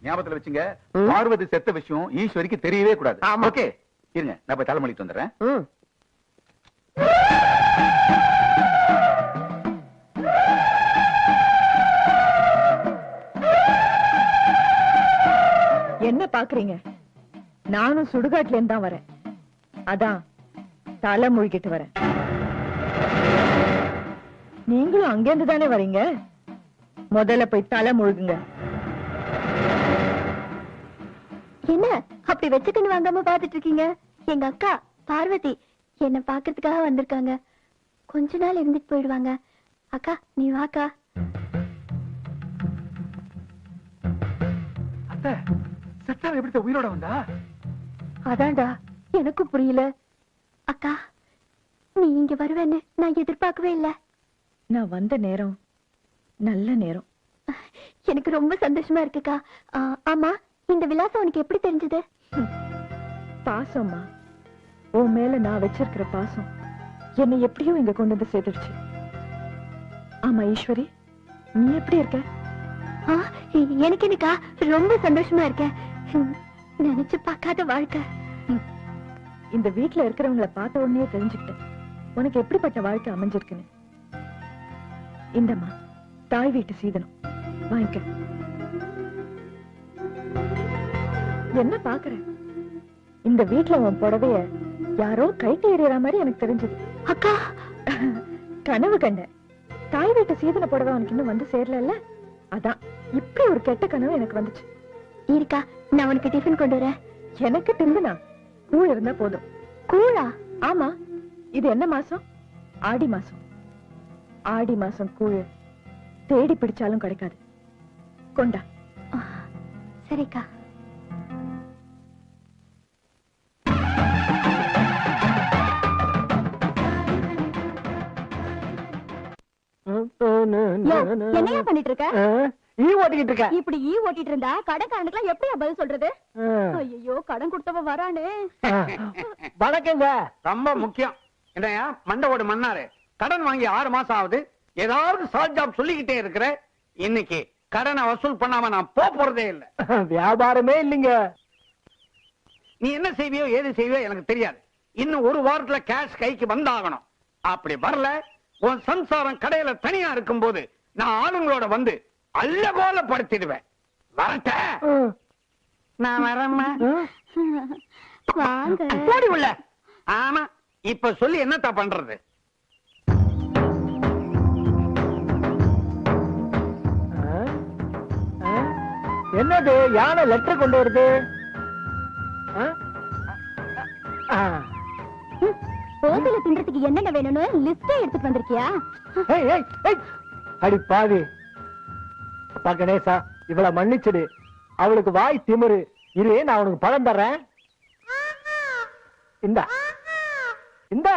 ஞாபகத்துல வச்சுங்க, பார்வதி செத்த விஷயம் ஈஸ்வரிக்கு தெரியவே கூடாது. ஓகே, இருங்க, நான் போய் தலைமொழிட்டு வந்துடுறேன். என்ன பாக்குறீங்க? நானும் சுடுகாட்டுல இருந்து தான் வரேன். அதான் தலை முழுகிட்டு வரேன். நீங்களும் அங்கிருந்து தானே வரீங்க? முதல்ல போய் தலை முழுகுங்க. என்ன அப்படி வச்சுக்கன்னு வாங்காம பாத்துட்டு இருக்கீங்க? எங்க அக்கா பார்வதி என்ன பாக்குறதுக்காக வந்திருக்காங்க. கொஞ்ச நாள் இருந்துட்டு போயிடுவாங்க. அக்கா நீ வாக்கா. அத்தை சத்தால எப்படி உயிரோட வந்தா? அதான்டா எனக்கும் புரியல. அக்கா நீ இங்க வருவேன்னு நான் எதிர்பார்க்கவே இல்ல. நான் வந்த நேரம் நல்ல நேரம். எனக்கு ரொம்ப சந்தோஷமா இருக்குக்கா. ஆமா இந்த விலாசம் உனக்கு எப்படி தெரிஞ்சது? பாசம்மா, உன் மேல நான் வச்சிருக்கிற பாசம் என்னை எப்படியோ இங்க கொண்டு வந்து சேர்த்துடுச்சு. ஆமா ஈஸ்வரி, நீ எப்படி இருக்க? எனக்கு என்னக்கா ரொம்ப சந்தோஷமா இருக்கேன். நினைச்சு பார்க்காத வாழ்க்கை. இந்த வீட்டுல இருக்கிறவங்கள பார்த்த உடனே தெரிஞ்சுக்கிட்டேன் உனக்கு எப்படிப்பட்ட வாழ்க்கை அமைஞ்சிருக்குன்னு. இந்தம்மா தாய் வீட்டு சீதனம் வாங்கிக்க. என்ன பாக்குற? இந்த வீட்டுல உன் புடவைய யாரோ கைட்டு எறியற மாதிரி எனக்கு தெரிஞ்சது. அக்கா கனவு கண்ட தாய் வீட்டு சீதன புடவை உனக்கு இன்னும் வந்து சேரல. அதான் இப்படி ஒரு கெட்ட கனவு எனக்கு வந்துச்சு. இருக்கா நான் உனக்கு டிஃபன் கொண்டு வரேன். எனக்கு டிஃபனா? கூழ் இருந்தா போதும். கூழா? ஆமா, இது என்ன மாசம்? ஆடி மாசம். ஆடி மாசம் கூழ் தேடி பிடிச்சாலும் கிடைக்காது. கொண்டா. சரிக்கா. என்னையா பண்ணிட்டு இருக்க? ஓட்டிக்கிட்டு இருக்க. இப்படி ஓட்டிட்டு இருந்தா கடைக்காரனுக்கு எப்படியா பதில் சொல்றது? ஐயோ கடன் கொடுத்தவ வரானே. வணக்கங்க. ரொம்ப முக்கியம். என்னையா மண்டவோட மன்னாரு கடன் வாங்கி 6 மாசம் ஆகுது. ஏதாவது சால் ஜாப் சொல்லிக்கிட்டே இருக்கிற. இன்னைக்கு கடனை வசூல் பண்ணாம நான் போறதே இல்ல. வியாபாரமே இல்லைங்க. நீ என்ன செய்வியோ ஏது செய்வியோ எனக்கு தெரியாது. இன்னும் 1 வாரத்துல கேஷ் கைக்கு வந்தாகணும். அப்படி வரல உன் சம்சாரம் கடையில தனியா இருக்கும் போது நான் ஆளுங்களோட வந்து அல்லகோலப்படுத்திடுவேன். வரட்ட நான் வரமா போடி உள்ள. ஆமா இப்ப சொல்லி என்னத்தா பண்றது? என்னது யானை லெட்டர் கொண்டு வருது? ஹோட்டல்ல தின்றதுக்கு என்னென்ன வேணும்னு லிஸ்டே எடுத்துட்டு வந்திருக்கியா? அடி பாவி கணேசா, இவள மன்னிச்சிடு. அவளுக்கு வாய் திமிரு. இரு நான் அவனுக்கு பழம் தர்றேன். இந்தா இந்தா.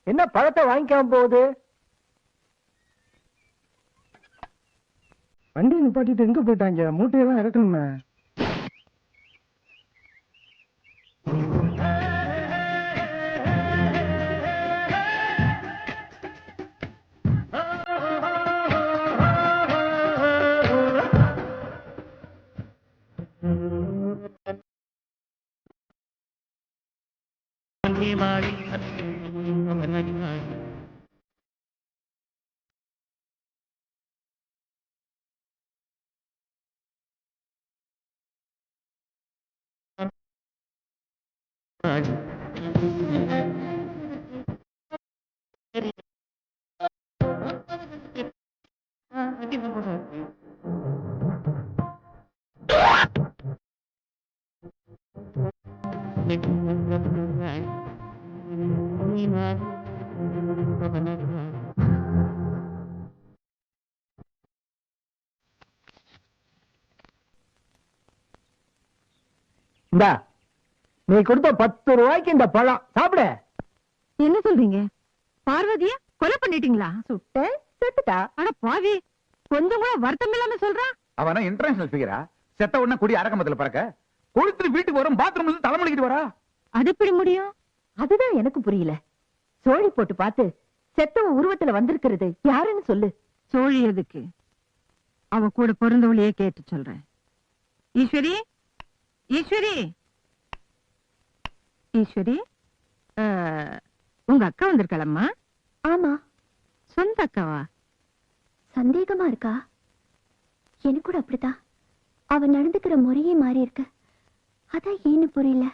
என்ன பழத்தை வாங்கிக்காம போகுது? வண்டி நிப்பாட்டிட்டு எங்க போயிட்டாங்க? மூட்டையெல்லாம் இறக்கணுமே. இந்தா நீ கொடுத்த 10 ரூபாய்க்கு இந்த பழம் சாப்பிடு. என்ன சொல்றீங்க? பார்வதிய கொலை பண்ணிட்டீங்களா? சுட்ட செத்துட்டா. ஆனா பாவி, கொஞ்சம் கூட வருத்தம் இல்லாம சொல்றா. அவனா இன்டர்நேஷனல் ஃபிகரா? செத்த உடனே குடி அரக்கமத்துல பறக்க கொளுத்து வீட்டுக்கு வரும், பாத்ரூம்ல இருந்து தலைமொழிக்கிட்டு வரா. அது எப்படி முடியும்? அதுதான் எனக்கு புரியல. சோழி போட்டு பார்த்து செத்தவ உருவத்துல வந்திருக்கிறது யாருன்னு சொல்லு. சோழி எதுக்கு? அவ கூட பிறந்தவளையே கேட்டு சொல்றேன். ஈஸ்வரி, ஈஸ்வரி, ஈஸ்வரி, உங்க அக்கா வந்திருக்கலம்மா? ஆமா. சொந்த அக்காவா? சந்தேகமா இருக்கா? எனக்கு கூட அப்படித்தான். அவ நடந்துக்கிற முறையே மாறி இருக்கு. அதான் ஏன்னு புரியல.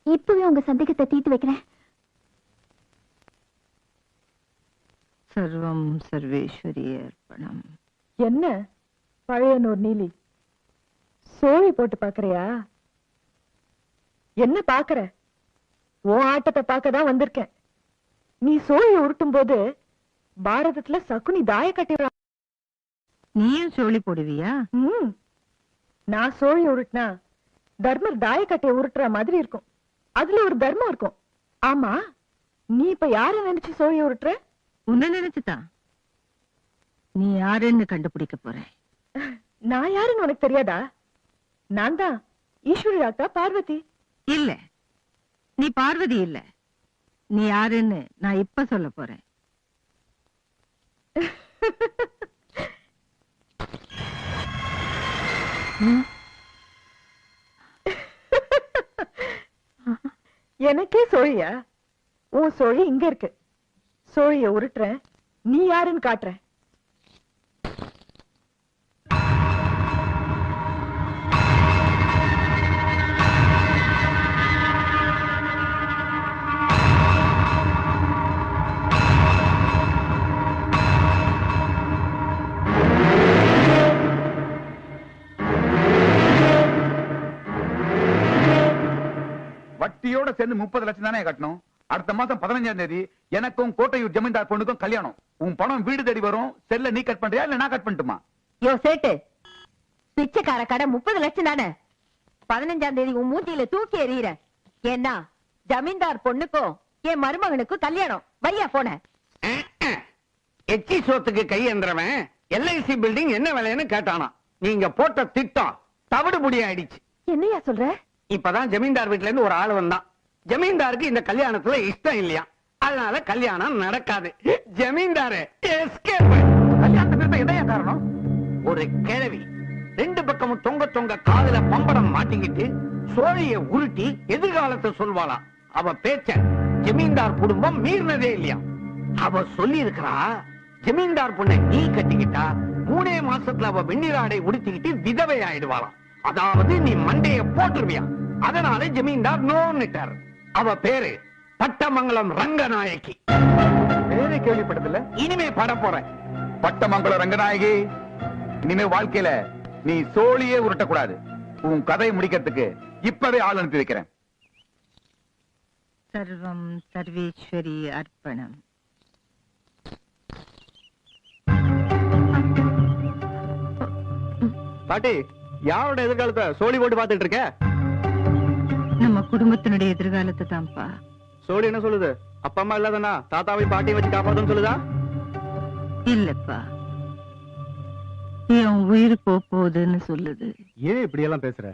இப்பவே உங்க சந்தேகத்தை தீர்த்து வைக்கிறேன். சோழி போட்டு பாக்குறியா? என்ன பாக்குற? உன் ஆட்டத்தை பார்க்கதான் வந்திருக்கேன். நீ சோழியை உருட்டும் போது பாரதத்துல சகுனி தாய கட்டி நீயும் சோழி போடுவியா? நான் சோழி உருட்டினா தர்மர் தாயக்கட்டையை உருட்டுற மாதிரி இருக்கும். அதுல ஒரு தர்மம் இருக்கும். ஆமா, நீ இப்ப யார நினைச்சு சோழி உருட்டுற? உன்ன நினைச்சுதான். நீ யாருன்னு கண்டுபிடிக்க போற. நான் யாருன்னு உனக்கு தெரியாதா? நான் தான் ஈஸ்வரி அக்கா பார்வதி. இல்ல, நீ பார்வதி இல்ல. நீ யாருன்னு நான் இப்ப சொல்ல போறேன். எனக்கே சோழியா? உன் சோழி இங்க இருக்கு. சோழிய உருட்டுறேன், நீ யாருன்னு காட்டுறேன். வட்டியோட சேர்ந்து 30 லட்சம் தானே கட்டணும். அடுத்த மாசம் 15ஆம் தேதி எனக்கும் கோட்டையூர் ஜமீன்தார் பொண்ணுக்கும் கல்யாணம். உன் பணம் வீடு தேடி வரும். செல்ல நீ கட் பண்றியா இல்ல நான் கட் பண்ணட்டுமா? யோ சேட்டு, பிச்சைக்கார கடை 30 லட்சம் தானே. 15ஆம் தேதி உன் மூஞ்சியில தூக்கி எறிகிற. ஏன்னா ஜமீன்தார் பொண்ணுக்கும் என் மருமகனுக்கும் கல்யாணம். வையா போன எச்சி சோத்துக்கு கை எந்திரவன் எல்ஐசி பில்டிங் என்ன விலைன்னு கேட்டானா. நீங்க போட்ட திட்டம் தவிடுபடி ஆயிடுச்சு. என்னையா சொல்ற? இப்பதான் ஜமீன்தார் வீட்டுல இருந்து ஒரு ஆள் வந்தான். ஜமீன்தாருக்கு இந்த கல்யாணத்துல இஷ்டம் இல்லையா, அதனால கல்யாணம் நடக்காது. ஜமீன்தாரு கல்யாணத்துக்கு எதையா காரணம்? ஒரு கிழவி 2 பக்கமும் தொங்க தொங்க காதுல பம்படம் மாட்டிக்கிட்டு சோழிய உருட்டி எதிர்காலத்தை சொல்வாளா. அவ பேச்ச ஜமீன்தார் குடும்பம் மீறினதே இல்லையா. அவ சொல்லி இருக்கிறா, ஜமீன்தார் பொண்ணை நீ கட்டிக்கிட்டா 3 மாசத்துல அவ வெண்ணிராடை உடுத்திக்கிட்டு விதவை ஆயிடுவாளாம். அதாவது நீ மண்டைய போட்டுருவியா. அதனால ஜமீன்தார் நோன்னுட்டார். அவ பேரு பட்டமங்கலம் ரங்கநாயகி. பேரே கேள்விப்பட்டதில்ல. இனிமே பட போறேன். பட்டமங்கலம் ரங்கநாயகி, இனிமே வாழ்க்கையில நீ சோழியே உருட்டக்கூடாது. உன் கதையை முடிக்கிறதுக்கு இப்பவே ஆள் அனுப்பி வைக்கிறேன். சர்வம் சர்வேஸ்வரி அர்ப்பணம். பாட்டி, யாரோட எதிர்காலத்தை சோழி போட்டு பாத்துட்டு இருக்க? நம்ம குடும்பத்தினுடைய எதிர்காலத்தை தான்ப்பா. சோழி என்ன சொல்லுது? அப்பா அம்மா இல்லாதனா தாத்தாவை பாட்டியை வச்சு காப்பாத்துன்னு சொல்லுதா? இல்லப்பா, என் உயிர் போகுதுன்னு சொல்லுது. ஏன் இப்படி எல்லாம் பேசுற?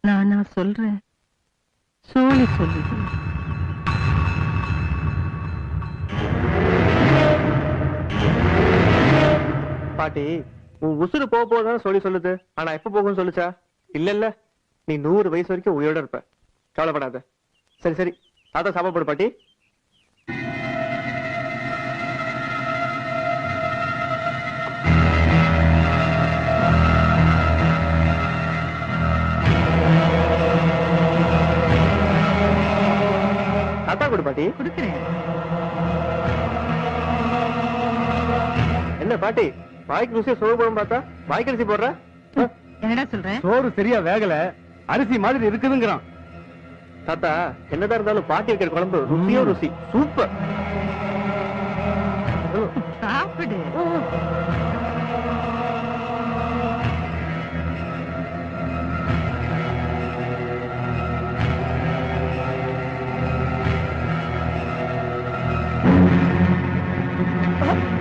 நானா சொல்றேன், சோழி சொல்லுது. பாட்டி, உன் உசுறு போக போகுதுன்னு சொல்லி சொல்லுது. ஆனா எப்ப போகும்னு சொல்லுச்சா? இல்ல, நீ 100 வயசு வரைக்கும் உயிரோட இருப்ப. கவலைப்படாத. சரி சரி, தாத்தா சாப்பிடு பாட்டி. தாத்தா கொடு பாட்டி. கொடுக்கிறேன். என்ன பாட்டி, வாய்க்கு ருசியா சோறு போடும் பார்த்தா வாய்க்கு அரிசி போடுற? என்னடா சொல்ற? சோறு சரியா வேகல, அரிசி மாதிரி இருக்குதுங்கிறான். தாத்தா, என்னதான் இருந்தாலும் பாட்டி வைக்கிற குழம்பு ருசியோ ருசி. சூப்பர். சாப்பிடு.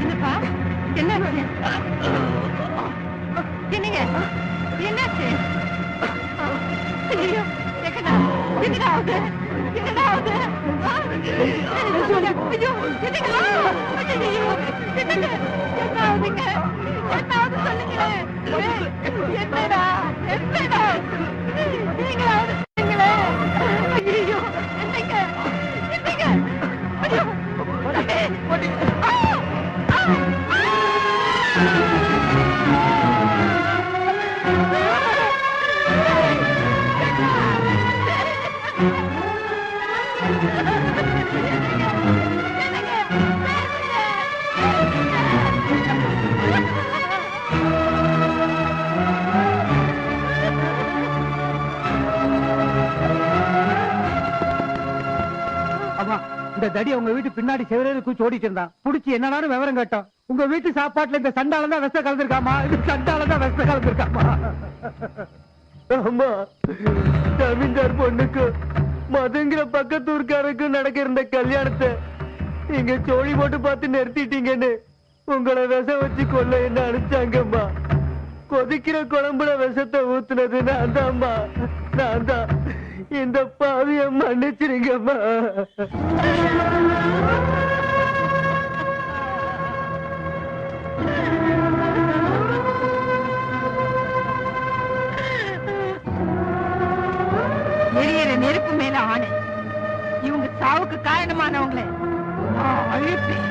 என்னப்பா, என்னாச்சு? என்னங்க, என்னாச்சு? ஐயோ, என்னடா ஆகுது? என்னடா ஆகுது? ஐயோ, என்னங்க? ஐயோ, என்னங்க? என்ன ஆகுதுங்க? என்ன ஆகுது சொல்லுங்களேன். என்னடா? என்னடா? நீங்களாவது சொல்லுங்களேன். ஐயோ, என்னங்க? என்னங்க? ஐயோ, இந்த தடி உங்க வீட்டு பின்னாடி செவரேறி கூச்சி ஓடிட்டு இருந்தான். புடிச்சு என்னடான்னு விவரம் கேட்டோம். உங்க வீட்டு சாப்பாட்டுல இந்த சண்டால தான் விஷம் கலந்துருக்காமா, இது சண்டால தான் விஷம் கலந்துருக்காமா. அம்மா, ஜமீன்தார் பொண்ணுக்கு மதுங்கிற பக்கத்தூர்காரருக்கு நடக்க இருந்த கல்யாணத்தை நீங்க சோழி போட்டு பார்த்து நிறுத்திட்டீங்கன்னு உங்களை விஷம் வச்சு கொல்ல என்ன அனுப்பிச்சாங்கம்மா. கொதிக்கிற குழம்புல விஷத்தை ஊத்துனது நான் தான்மா, நான் தான். இந்த பாவிய மன்னிச்சிருங்கம்மா. எரியற நெருப்பு மேல ஆணை. இவங்க சாவுக்கு காரணமானவங்களே நான் அழிப்பேன்.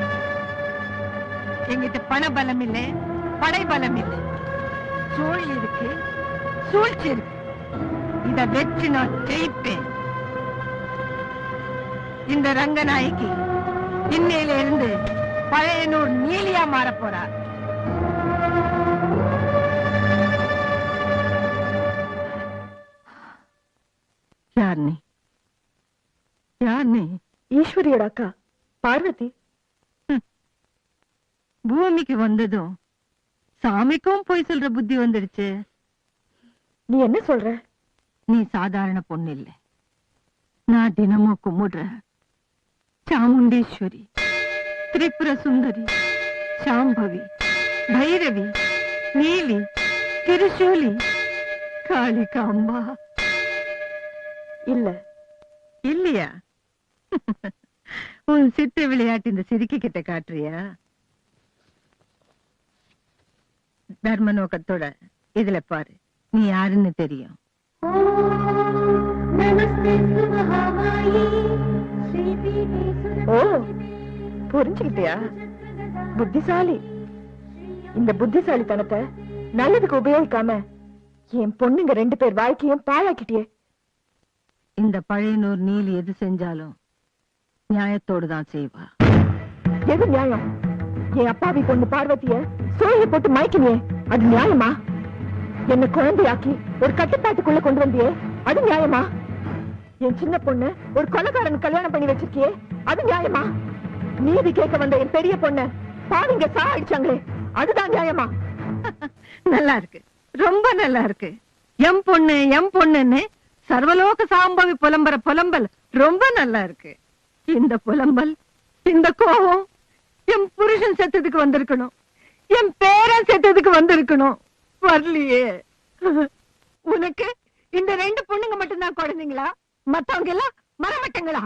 எங்கிட்ட பண பலம் இல்லை, படை பலம் இல்லை. சோழி இருக்கு, சூழ்ச்சி இருக்கு. இத வெற்றி நான் ஜெயிப்பேன். இந்த ரங்கநாயகி இன்னையில இருந்து பழையனூர் நீலியா மாற போறார். யார் நீ? யார் நீ? ஈஸ்வரியோட அக்கா பார்வதி. பூமிக்கு வந்ததும் சாமிக்கும் போய் சொல்ற புத்தி வந்துடுச்சு. நீ என்ன சொல்ற? நீ சாதாரண பொண்ணு இல்லை. நான் தினமும் கும்பிடுற சாமுண்டீஸ்வரி, திரிபுர சுந்தரி, சாம்பவி, பைரவி, நீலி, திருசூலி, காளிகாம்பா. இல்ல இல்லையா? உன் சித்து விளையாட்டு இந்த சிரிக்கி கிட்ட காட்டுறியா? தர்ம நோக்கத்தோட இதுல பாரு, நீ யாருன்னு தெரியும். ஓ, புரிஞ்சுக்கிட்டியா? புத்திசாலி. இந்த புத்திசாலித்தனத்தை நல்லதுக்கு உபயோகிக்காம என் பொண்ணுங்க 2 பேர் வாழ்க்கையும் பாழாக்கிட்டியே. இந்த பழையனூர் நீலி எது செஞ்சாலும் நியாயத்தோடு தான் செய்வா. எது நியாயம்? என் அப்பாவி பொண்ணு பார்வதிய சோழிய போட்டு மயக்கினியே, அது நியாயமா? என்ன குழந்தையாக்கி ஒரு கட்டுப்பாட்டுக்குள்ள கொண்டு வந்தியே, அது நியாயமா? என் சின்ன பொண்ணு ஒரு கொலைகாரன் கல்யாணம் பண்ணி வச்சிருக்கியே, அது நியாயமா? நீதி கேட்க வந்த என் பெரிய பொண்ணு பாவிங்க சாடிச்சாங்களே, அதுதான் நியாயமா? நல்லா இருக்கு, ரொம்ப நல்லா இருக்கு. எம் பொண்ணுன்னு சர்வலோக சாம்பவி புலம்புற புலம்பல் ரொம்ப நல்லா இருக்கு. இந்த புலம்பல், இந்த கோபம் என் புருஷன் செத்ததுக்கு வந்திருக்கணும், என் பேரன் செத்ததுக்கு வந்திருக்கணும். வரலையே. உனக்கு இந்த 2 பொண்ணுங்க மட்டும்தான் குழந்தைங்களா? மத்தவங்க எல்லாம் மரமட்டங்களா?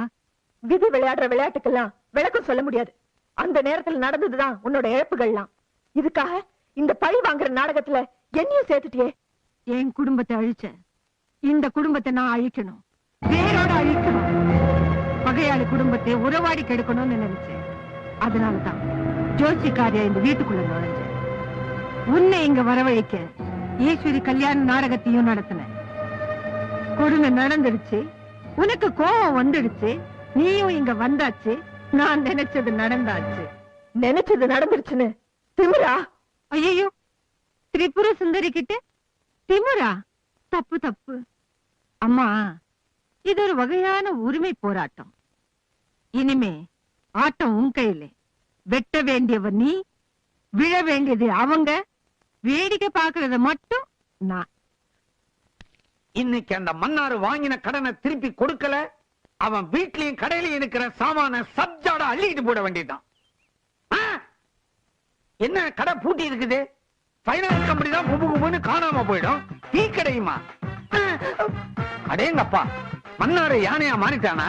விதி விளையாடுற விளையாட்டுக்கெல்லாம் விளக்கம் சொல்ல முடியாது. அந்த நேரத்துல நடந்ததுதான் உன்னோட இழப்புகள்லாம். இதுக்காக இந்த பழி வாங்குற நாடகத்துல என்னையும் சேர்த்துட்டியே. என் குடும்பத்தை அழிச்ச இந்த குடும்பத்தை நான் அழிக்கணும், வேரோட அழிக்கணும். பகையாளி குடும்பத்தை உறவாடி கெடுக்கணும்னு நினைச்சேன். அதனாலதான் ஜோசிக்காரியா இந்த வீட்டுக்குள்ள நுழைஞ்சேன். உன்னை இங்க வரவழைக்க ஈஸ்வரி கல்யாண நாடகத்தையும் நடத்தின. கொடுமை நடந்துடுச்சு, உனக்கு கோபம் வந்துடுச்சு, நீயும் இங்க வந்தாச்சு. நான் நினைச்சது நடந்தாச்சு. நினைச்சது நடந்துருச்சுன்னு திமிரா? ஐயோ, திரிபுர சுந்தரி கிட்ட திமிரா? தப்பு தப்பு அம்மா. இது ஒரு வகையான உரிமை போராட்டம். இனிமே ஆட்டம் உன் கையில. வெட்ட வேண்டியவர் நீ, விழ வேண்டியது அவங்க, வேடிக்கை பாக்குறத மட்டும் நான். இன்னைக்கு அந்த மன்னாரு வாங்கின கடனை திருப்பி கொடுக்கல, அவன் வீட்லயும் கடையிலயும் இருக்கிற சாமான சப்ஜாட அள்ளிட்டு போட வேண்டியதுதான். என்ன கடை பூட்டி இருக்குது? பைனான்ஸ் கம்பெனி தான் குபுகுபுன்னு காணாம போயிடும். டீ கடையுமா? அடேங்கப்பா, மன்னாரு யானையா மாறிட்டானா?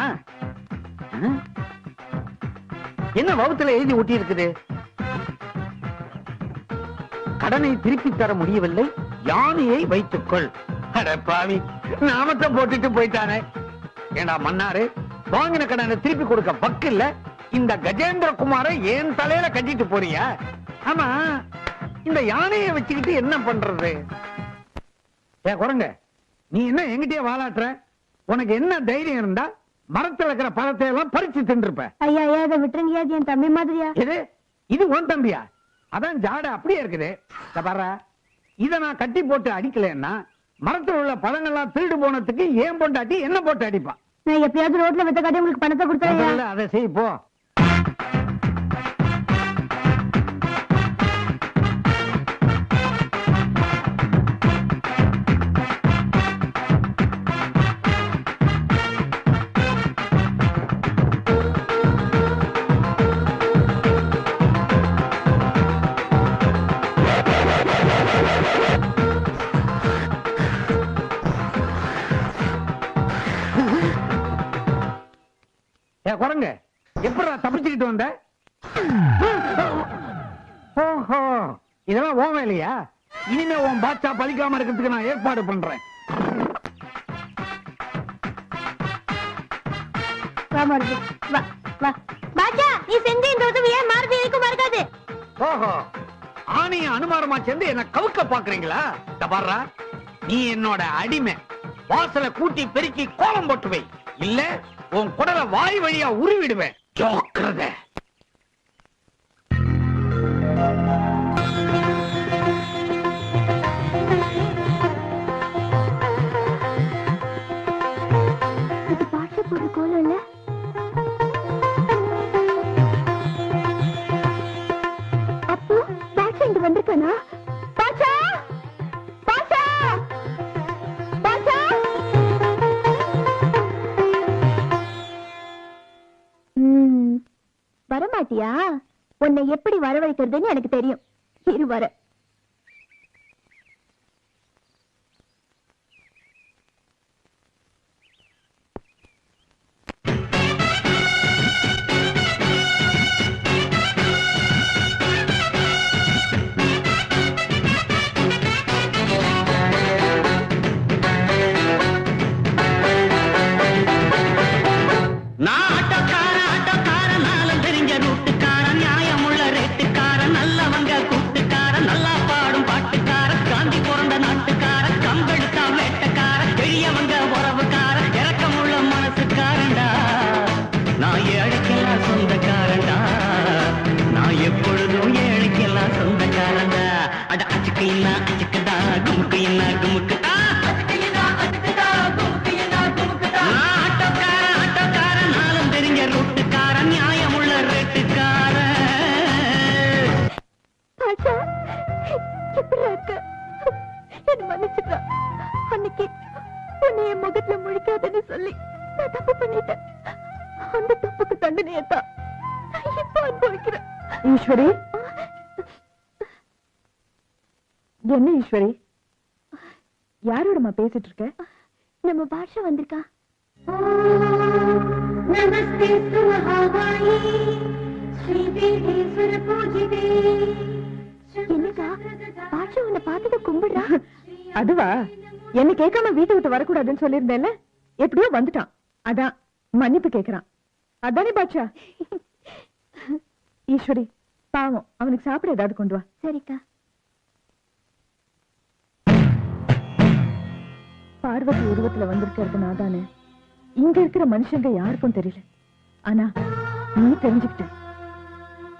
என்ன வகுத்துல எழுதி ஒட்டி இருக்குது? கடனை திருப்பி தர முடியவில்லை, யானையை வைத்துக்கொள். அட பாவி, நாமத்தை போட்டுட்டு போயிட்டானே. ஏண்டா மன்னாரு, வாங்கின கடனை திருப்பி கொடுக்க பக்கு இல்ல, இந்த கஜேந்திர குமாரை ஏன் தலையில கட்டிட்டு போறியா? ஆமா, இந்த யானையை வச்சுக்கிட்டு என்ன பண்றது? குரங்க, நீ என்ன எங்கிட்டே வாலாட்டுற? உனக்கு என்ன தைரியம் இருந்தா மரத்துல இருக்கிற பழத்தை எல்லாம் பறிச்சு தின்றுப்ப. ஐயா ஐயா, இதை விட்டுருங்கயா, என் தம்பி மாதிரியா. இது உன் தம்பியா? அதான் ஜாட அப்படியே இருக்குது. பாரு, இத நான் கட்டி போட்டு அடிக்கலன்னா மரத்தில் உள்ள பழங்கள்லாம் திருடு போனதுக்கு ஏன் பொண்டாட்டி என்ன போட்டு அடிப்பான். நான் எப்பயாவது ரோட்ல வித்த காட்டி உங்களுக்கு பணத்தை கொடுத்துறேன். முதல்ல அதை செய் போ. குரங்க எப்படி தப்பிச்சுக்கிட்டு வந்த? ஓஹோ, இதெல்லாம் ஓ வேலையா? இனிமே உன் பாட்சா பலிக்காம இருக்கிறதுக்கு நான் ஏற்பாடு பண்றேன். பாட்சா, நீ செஞ்ச இந்த உதவியை மாறுதி வரைக்கும் மறக்காது. ஓஹோ, ஆணைய அனுமானமா சேர்ந்து என்ன கவுக்க பாக்குறீங்களா? பாரு, நீ என்னோட அடிமை. வாசலை கூட்டி பெருக்கி கோலம் போட்டு வை, இல்ல உன் குடல வாய் வழியா உருவிடுவேன். ஜாக்கிரதை. இது பாட்டு போற கோலம் இல்ல? அப்போ பாட்சா இங்க வந்திருக்கானா? பாட்சா, பாட்சா, பாட்சா. வரமாட்டியா? உன்னை எப்படி வரவழைக்கிறதுன்னு எனக்கு தெரியும். இரு வர. அன்னைக்கு உன்னை என் முகத்துல முழிக்காதன்னு சொல்லி நான் தப்பு பண்ணிட்டேன். அந்த தப்புக்கு தண்டனையத்தான் இப்ப அனுபவிக்கிறேன். ஈஸ்வரி, என்ன ஈஸ்வரி, யாரோடமா பேசிட்டு இருக்க? நம்ம பாஷா வந்திருக்கா. நமஸ்தே சுமஹாவாயி ஸ்ரீ பூஜிதே. என்னக்கா பாஷா உன்னை பார்த்தத கும்பிடுறா? அதுவா, என்ன கேட்காம வீட்டை விட்டு வரக்கூடாதுன்னு சொல்லியிருந்தேன்ல, எப்படியோ வந்துட்டான். அதான் மன்னிப்பு கேக்குறான். அதானே பாட்சா? ஈஸ்வரி பாவம், அவனுக்கு சாப்பிட ஏதாவது கொண்டு வா. சரிக்கா. பார்வதி உருவத்துல வந்திருக்கிறது நான் தானே. இங்க இருக்கிற மனுஷங்க யாருக்கும் தெரியல. ஆனா நீ தெரிஞ்சுக்கிட்ட.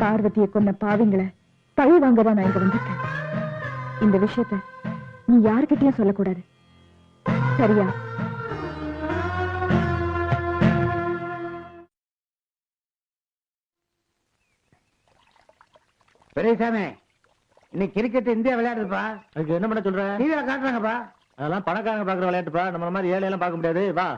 பார்வதியை கொன்ன பாவிங்களை பழி வாங்கதான் நான் இங்க வந்திருக்கேன். இந்த விஷயத்த நீ யாருக்கிட்டையும் சொல்லக்கூடாது, சரியா? பெரியசாமி, இன்னைக்கு கிரிக்கெட் இந்தியா விளையாடுதுப்பா. அதுக்கு என்ன பண்ண சொல்ற? டிவியில காட்டுறாங்கப்பா. அதெல்லாம் பணக்காரங்க பாக்குற விளையாட்டுப்பா. நம்ம மாதிரி ஏழை எல்லாம் பார்க்க முடியாது. வா.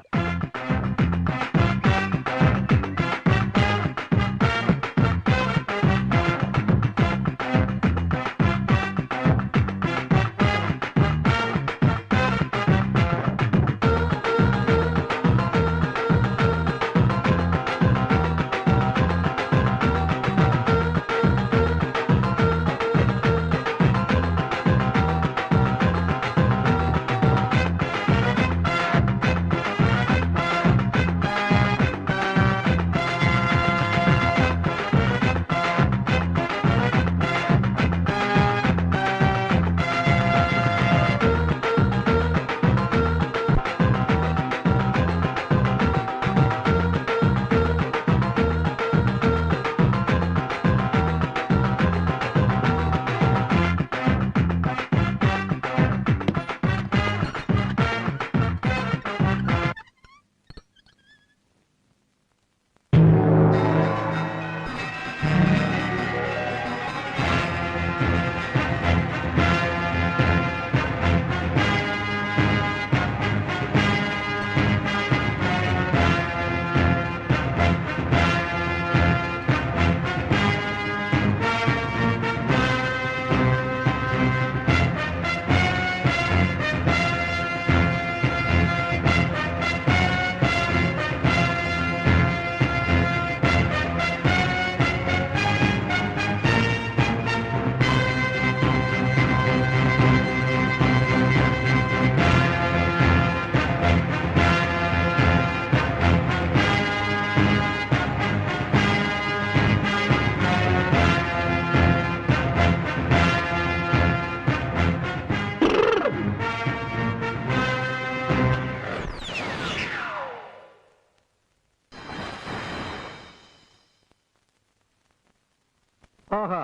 ஓஹோ,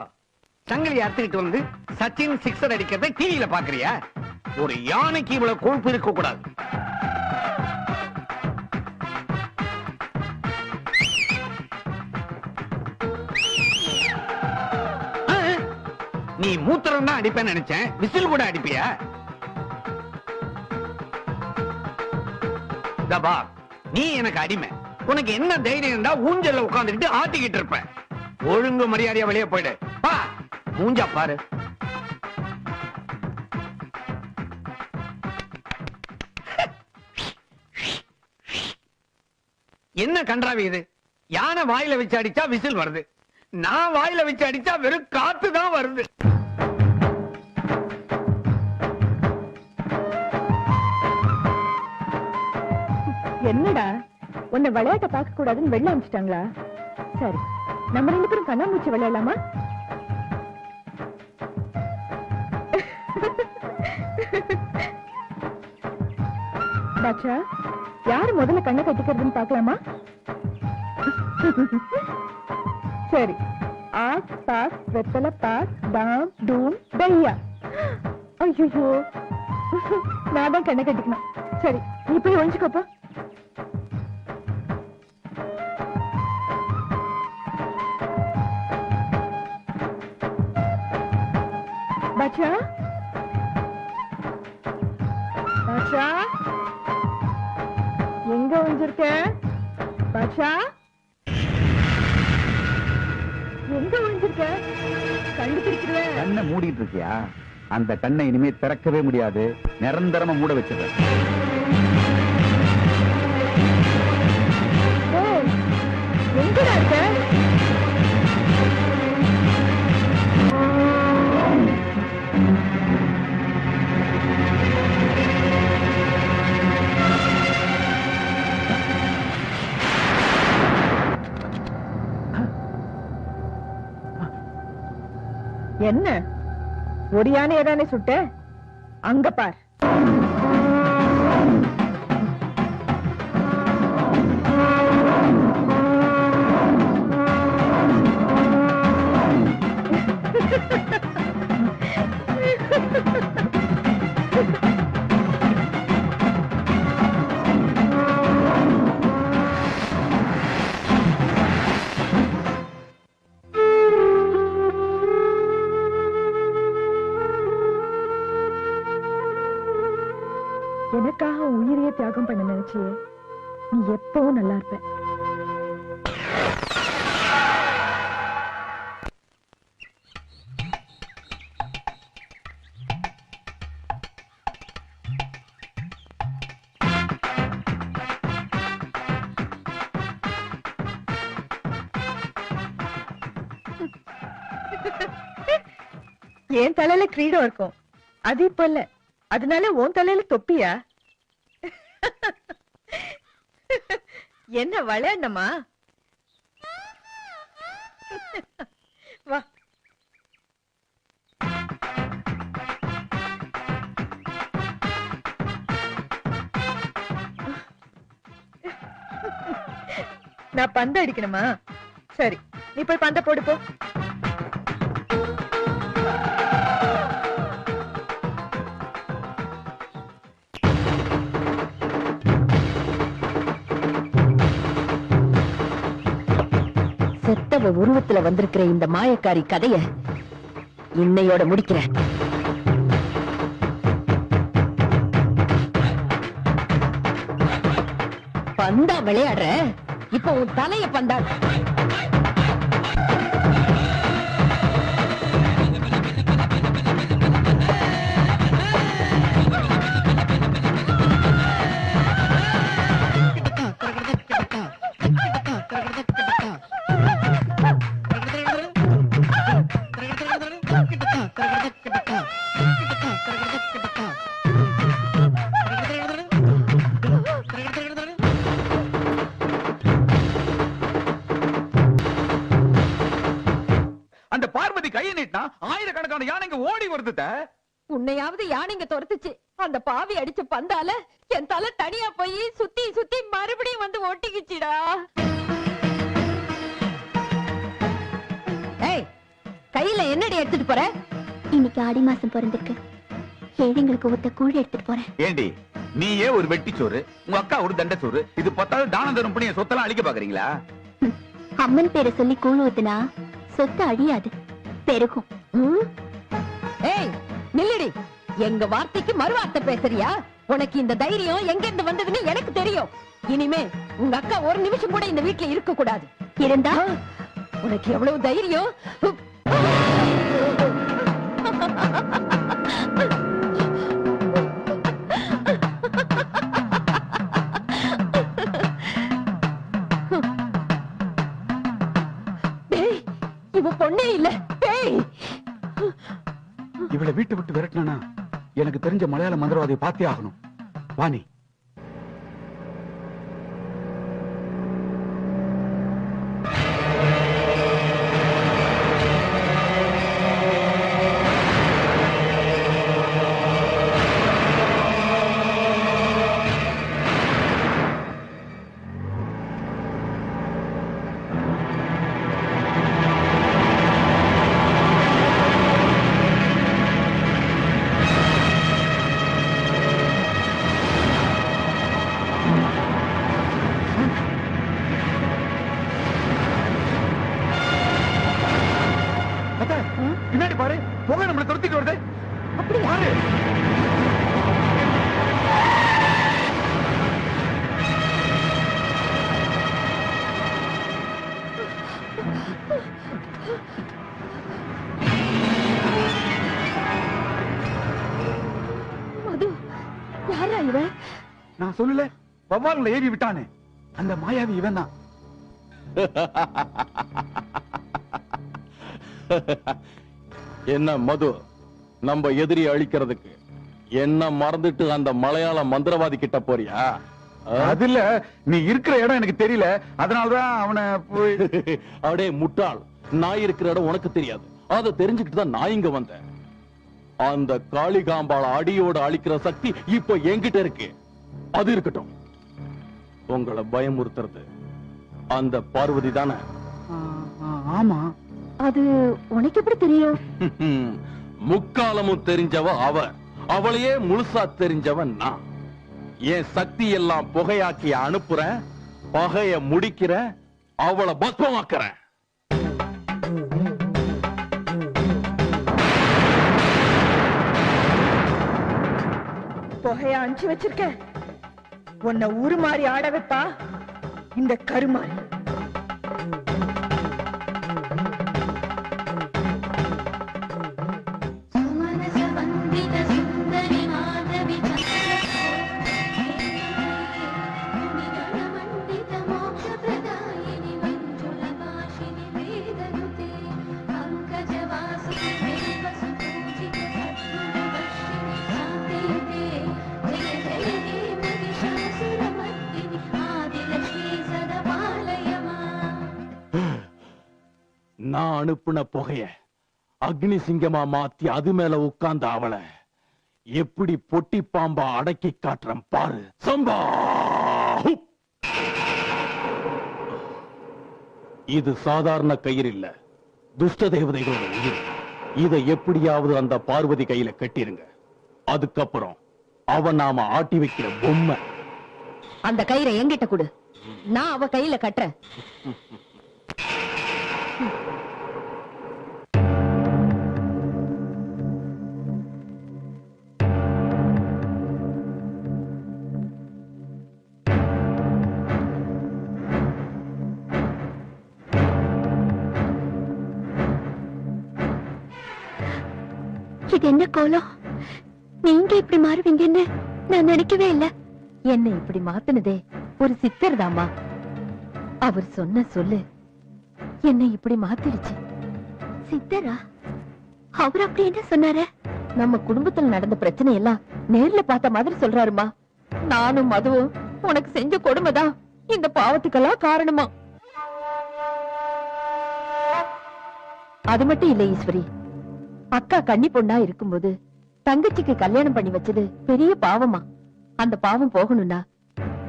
சங்கிலி அறுத்துக்கிட்டு வந்து சச்சின் சிக்ஸர் அடிக்கிறத டிவியில பாக்குறியா? ஒரு யானைக்கு இவ்வளவு கொழுப்பு இருக்க கூடாது. நீ மூத்திரம் தான் அடிப்பேன்னு நினைச்சேன், விசில் கூட அடிப்பியா? தபா, நீ எனக்கு அடிமை. உனக்கு என்ன தைரியம் இருந்தா ஊஞ்சல்ல உட்கார்ந்துட்டு ஆட்டிக்கிட்டு இருப்ப. ஒழுங்கு மரியாதையா வெளியே போயிடு. பா, மூஞ்சா பாரு. என்ன கன்றாவி இது? யானை வாயில வச்சு அடிச்சா விசில் வருது, நான் வாயில வச்சு அடிச்சா வெறும் காத்து தான் வருது. என்னடா, உன்னை விளையாட்ட பார்க்க கூடாதுன்னு வெளில அனுப்பிச்சிட்டாங்களா? சரி, நம்ம 2 பேரும் கண்ணாமூச்சி விளையாடலாமா? பாட்சா, யாரு முதல்ல கண்ணை கட்டிக்கிறதுன்னு பார்க்கலாமா? சரி, ஆஸ் பாஸ் வெத்தலை பாஸ் டாம் டூம் டையா. ஐயோ, நான் தான் கண்ணை கட்டிக்கணும். சரி, நீ போய் ஒழிச்சுக்கோப்பா. பாட்சா, பாட்சா, எங்க ஒழிஞ்சிருக்க? பாட்சா, எங்க ஒழிஞ்சிருக்க? கண்டுபிடிக்கிறேன். கண்ணை மூடிட்டு இருக்கியா? அந்த கண்ணை இனிமே திறக்கவே முடியாது, நிரந்தரமா மூட வச்சிருக்கேன். எங்கடா இருக்க? என்ன ஒரு யானையை தானே சுட்ட? அங்க பார். எனக்காக உயிரையே தியாகம் பண்ண நினைச்சியே, நீ எப்பவும் நல்லா இருப்ப. என் தலையில கிரீடம் இருக்கும், அது இப்ப இல்ல. அதனால உன் தலையில தொப்பியா? என்ன விளையாடணுமா? வா. நான் பந்து அடிக்கணுமா? சரி, நீ போய் பந்த போடு போ. செத்தவ உருவத்துல வந்திருக்கிற இந்த மாயக்காரி கதைய இன்னையோட முடிக்கிறேன். பந்தா விளையாடுற, இப்ப உன் தலைய பந்தா. அந்த பார்வதி கையை நீட்டினா ஆயிரக்கணக்கான யானைங்க ஓடி வருது. உன்னையாவது யானைங்க துரத்துச்சு, அந்த பாவி அடிச்ச பந்தால என் தலை தனியா போய் சுத்தி சுத்தி மறுபடியும் வந்து ஒட்டிக்கிச்சுடா. ஏய், கையில என்னடி எடுத்துட்டு போற? இன்னைக்கு ஆடி மாசம் பிறந்திருக்கு, ஏழைங்களுக்கு ஒத்த கூழ் எடுத்துட்டு போறேன். ஏண்டி நீயே ஒரு வெட்டிச்சோறு, உங்க அக்கா ஒரு தண்டச்சோறு, இது பத்தாவது தானம் தரும் பண்ணி சொத்தெல்லாம் அழிக்க பாக்குறீங்களா? அம்மன் பேரை சொல்லி கூழ் ஊத்துனா சொத்து அழியாது, பெருகும். ஏய் நில்லுடி, எங்க வார்த்தைக்கு மறுவார்த்தை பேசுறியா? உனக்கு இந்த தைரியம் எங்க இருந்து வந்ததுன்னு எனக்கு தெரியும். இனிமே உங்க அக்கா ஒரு நிமிஷம் கூட இந்த வீட்டுல இருக்க கூடாது. இருந்தா உனக்கு எவ்வளவு தைரியம்? இவ பொண்ணே இல்ல பேய். இவளை வீட்டு விட்டு விரட்டினா எனக்கு தெரிஞ்ச மலையாள மந்திரவாதியை பார்த்தே ஆகணும். வாணி பின்னாடி பாரு, புகை நம்மளை துரத்திட்டு வருது. அப்படி யாரு? மது, யாரா இவன்? நான் சொல்லல, வவ்வால்களை ஏவி விட்டானே அந்த மாயாவி இவன் தான். என்ன மது, நம்ம எதிரி அழிக்கிறதுக்கு என்ன மறந்துட்டு அந்த மலையாள மந்திரவாதி கிட்ட போறியா? அதுல நீ இருக்கிற இடம் எனக்கு தெரியல, அதனாலதான் அவனை போய். அப்படியே முட்டாள், நான் இருக்கிற இடம் உனக்கு தெரியாது, அதை தெரிஞ்சுக்கிட்டு தான் நான் இங்க வந்தேன். அந்த காளிகாம்பாள அடியோட அழிக்கிற சக்தி இப்ப என்கிட்ட இருக்கு. அது இருக்கட்டும், உங்களை பயமுறுத்துறது அந்த பார்வதி தானே? ஆமா. அது உனக்கு எப்படி தெரியும்? முக்காலமும் தெரிஞ்சவ அவ, அவளையே முழுசா தெரிஞ்சவன் நான். என் சக்தி எல்லாம் புகையாக்கி அனுப்புறேன், பகைய முடிக்கிறேன், அவளை பஸ்மமாக்குறேன். புகைய அனுப்பிச்சு வச்சிருக்க, உன்னை ஊரு மாறி ஆட வைப்பா இந்த கருமாறி. நான் அனுப்புன புகைய அக்னி சிங்கமா மாத்தி அது மேல உட்கார்ந்த அவளை எப்படி பொட்டி பாம்பா அடக்கி காட்டுறேன் பாரு. சம்பா! இது சாதாரண கயிறு இல்ல, துஷ்ட தேவதைகளோட உயிர். இதை எப்படியாவது அந்த பார்வதி கையில கட்டிருங்க. அதுக்கப்புறம் அவ நாம ஆட்டி வைக்கிற பொம்மை. அந்த கயிறை என்கிட்ட கொடு, நான் அவ கையில கட்டுறேன். இது என்ன கோலம்? நீங்க இப்படி மாறுவீங்கன்னு நான் நினைக்கவே இல்ல. என்னை இப்படி மாத்தினதே ஒரு சித்தர் தாமா. அவர் சொன்ன சொல்லு என்னை இப்படி மாத்திடுச்சு. சித்தரா? அவர் அப்படி என்ன சொன்னாரு? நம்ம குடும்பத்துல நடந்த பிரச்சனை எல்லாம் நேர்ல பார்த்த மாதிரி சொல்றாருமா. நானும் மதுவும் உனக்கு செஞ்ச கொடுமைதான் இந்த பாவத்துக்கெல்லாம் காரணமா. அது மட்டும் இல்ல ஈஸ்வரி, அக்கா கன்னி பொண்ணா இருக்கும்போது தங்கச்சிக்கு கல்யாணம் பண்ணி வச்சது பெரிய பாவமா. அந்த பாவம் போகணும்னா,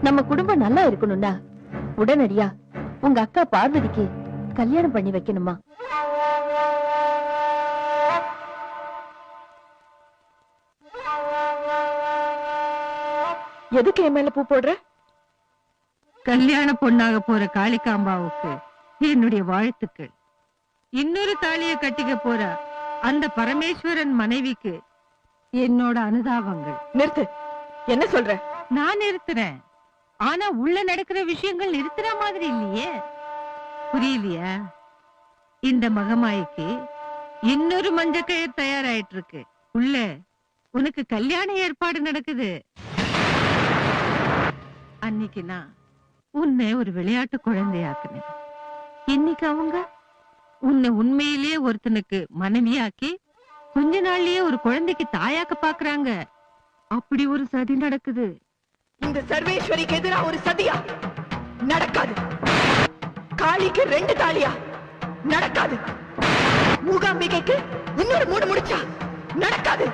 நம்ம குடும்பம் நல்லா இருக்கணும்னா உடனடியா உங்க அக்கா பார்வதிக்கு கல்யாணம் பண்ணி வைக்கணுமா. எதுக்கு என் மேல பூ போடுற? கல்யாண பொண்ணாக போற காளிகாம்பாவுக்கு என்னுடைய வாழ்த்துக்கள். இன்னொரு தாலியை கட்டிக்க போற அந்த பரமேஸ்வரன் மனைவிக்கு என்னோட அனுதாபங்கள். நிறுத்து. என்ன சொல்ற? நான் நிறுத்துறேன். ஆனா உள்ள நடக்கிற விஷயங்கள் நிறுத்துற மாதிரி இல்லையே. புரியலையா? இந்த மகமாய்க்கு இன்னொரு மஞ்சக்கயிறு தயாராயிட்டு இருக்கு. உள்ள உனக்கு கல்யாண ஏற்பாடு நடக்குது. அன்னைக்கு நான் உன்னை ஒரு விளையாட்டு குழந்தையாக்குனேன். இன்னைக்கு அவங்க உன்னை உண்மையிலேயே ஒருத்தனுக்கு மனைவியாக்கி கொஞ்ச நாள்லயே ஒரு குழந்தைக்கு தாயாக்க பாக்குறாங்க. அப்படி ஒரு சதி நடக்குது. இந்த சர்வேஸ்வரிக்கு எதிரா ஒரு சதியா? நடக்காது. காளிக்கு 2 தாலியா? நடக்காது. மூகாம்பிகைக்கு இன்னொரு 3 முடிச்சா? நடக்காது.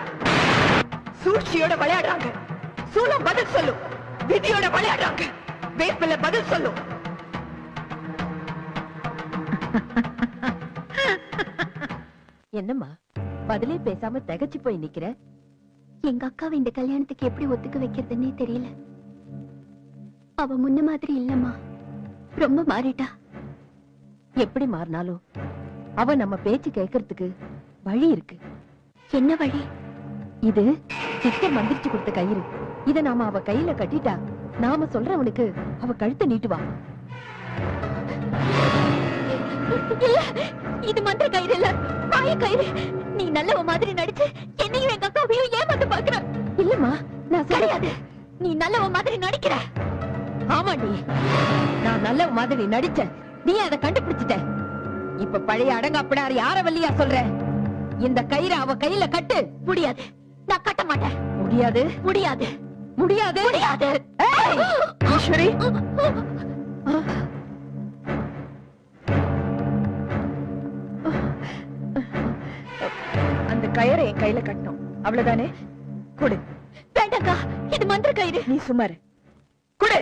சூழ்ச்சியோட விளையாடுறாங்க. சூலம் பதில் சொல்லும். விதியோட விளையாடுறாங்க. வேப்பில பதில் சொல்லும். என்னம்மா பதிலே பேசாம திகச்சு போய் நிக்கிற? எங்க அக்காவை இந்த கல்யாணத்துக்கு எப்படி ஒத்துக்க வைக்கிறதுன்னே தெரியல. அவ முன்ன மாதிரி இல்லம்மா, ரொம்ப மாறிட்டா. எப்படி மாறினாலும் அவ நம்ம பேச்சு கேட்கறதுக்கு வழி இருக்கு. என்ன வழி? இது சித்தர் மந்திரிச்சு கொடுத்த கயிறு. இத நாம அவ கையில கட்டிட்டா நாம சொல்றவனுக்கு அவ கழுத்தை நீட்டுவா. இல்ல, இது மந்திர கயிறு இல்ல, மாய கயிறு. நீ நல்லவ மாதிரி நடிச்சு என்னையும் எங்க அக்காவையும் ஏமாத்த பாக்குற. இல்லம்மா, நான் கிடையாது. நீ நல்லவ மாதிரி நடிக்கிற. ஆமாண்டி, நான் நல்ல மாதிரி நடிச்சேன். நீ அதை கண்டுபிடிச்சிட்ட. இப்ப பழைய அடங்காப்பிடாரு யார வல்லியா சொல்ற? இந்த கயிறை அவ கையில கட்டு. முடியாது. நான் கட்ட மாட்டேன். முடியாது, முடியாது, முடியாது, முடியாது. ஈஸ்வரி, அந்த கயிறை என் கையில கட்டணும், அவ்வளவுதானே? கொடு. வேண்டாக்கா, இது மந்திர கயிறு. நீ சுமாரு. கொடு.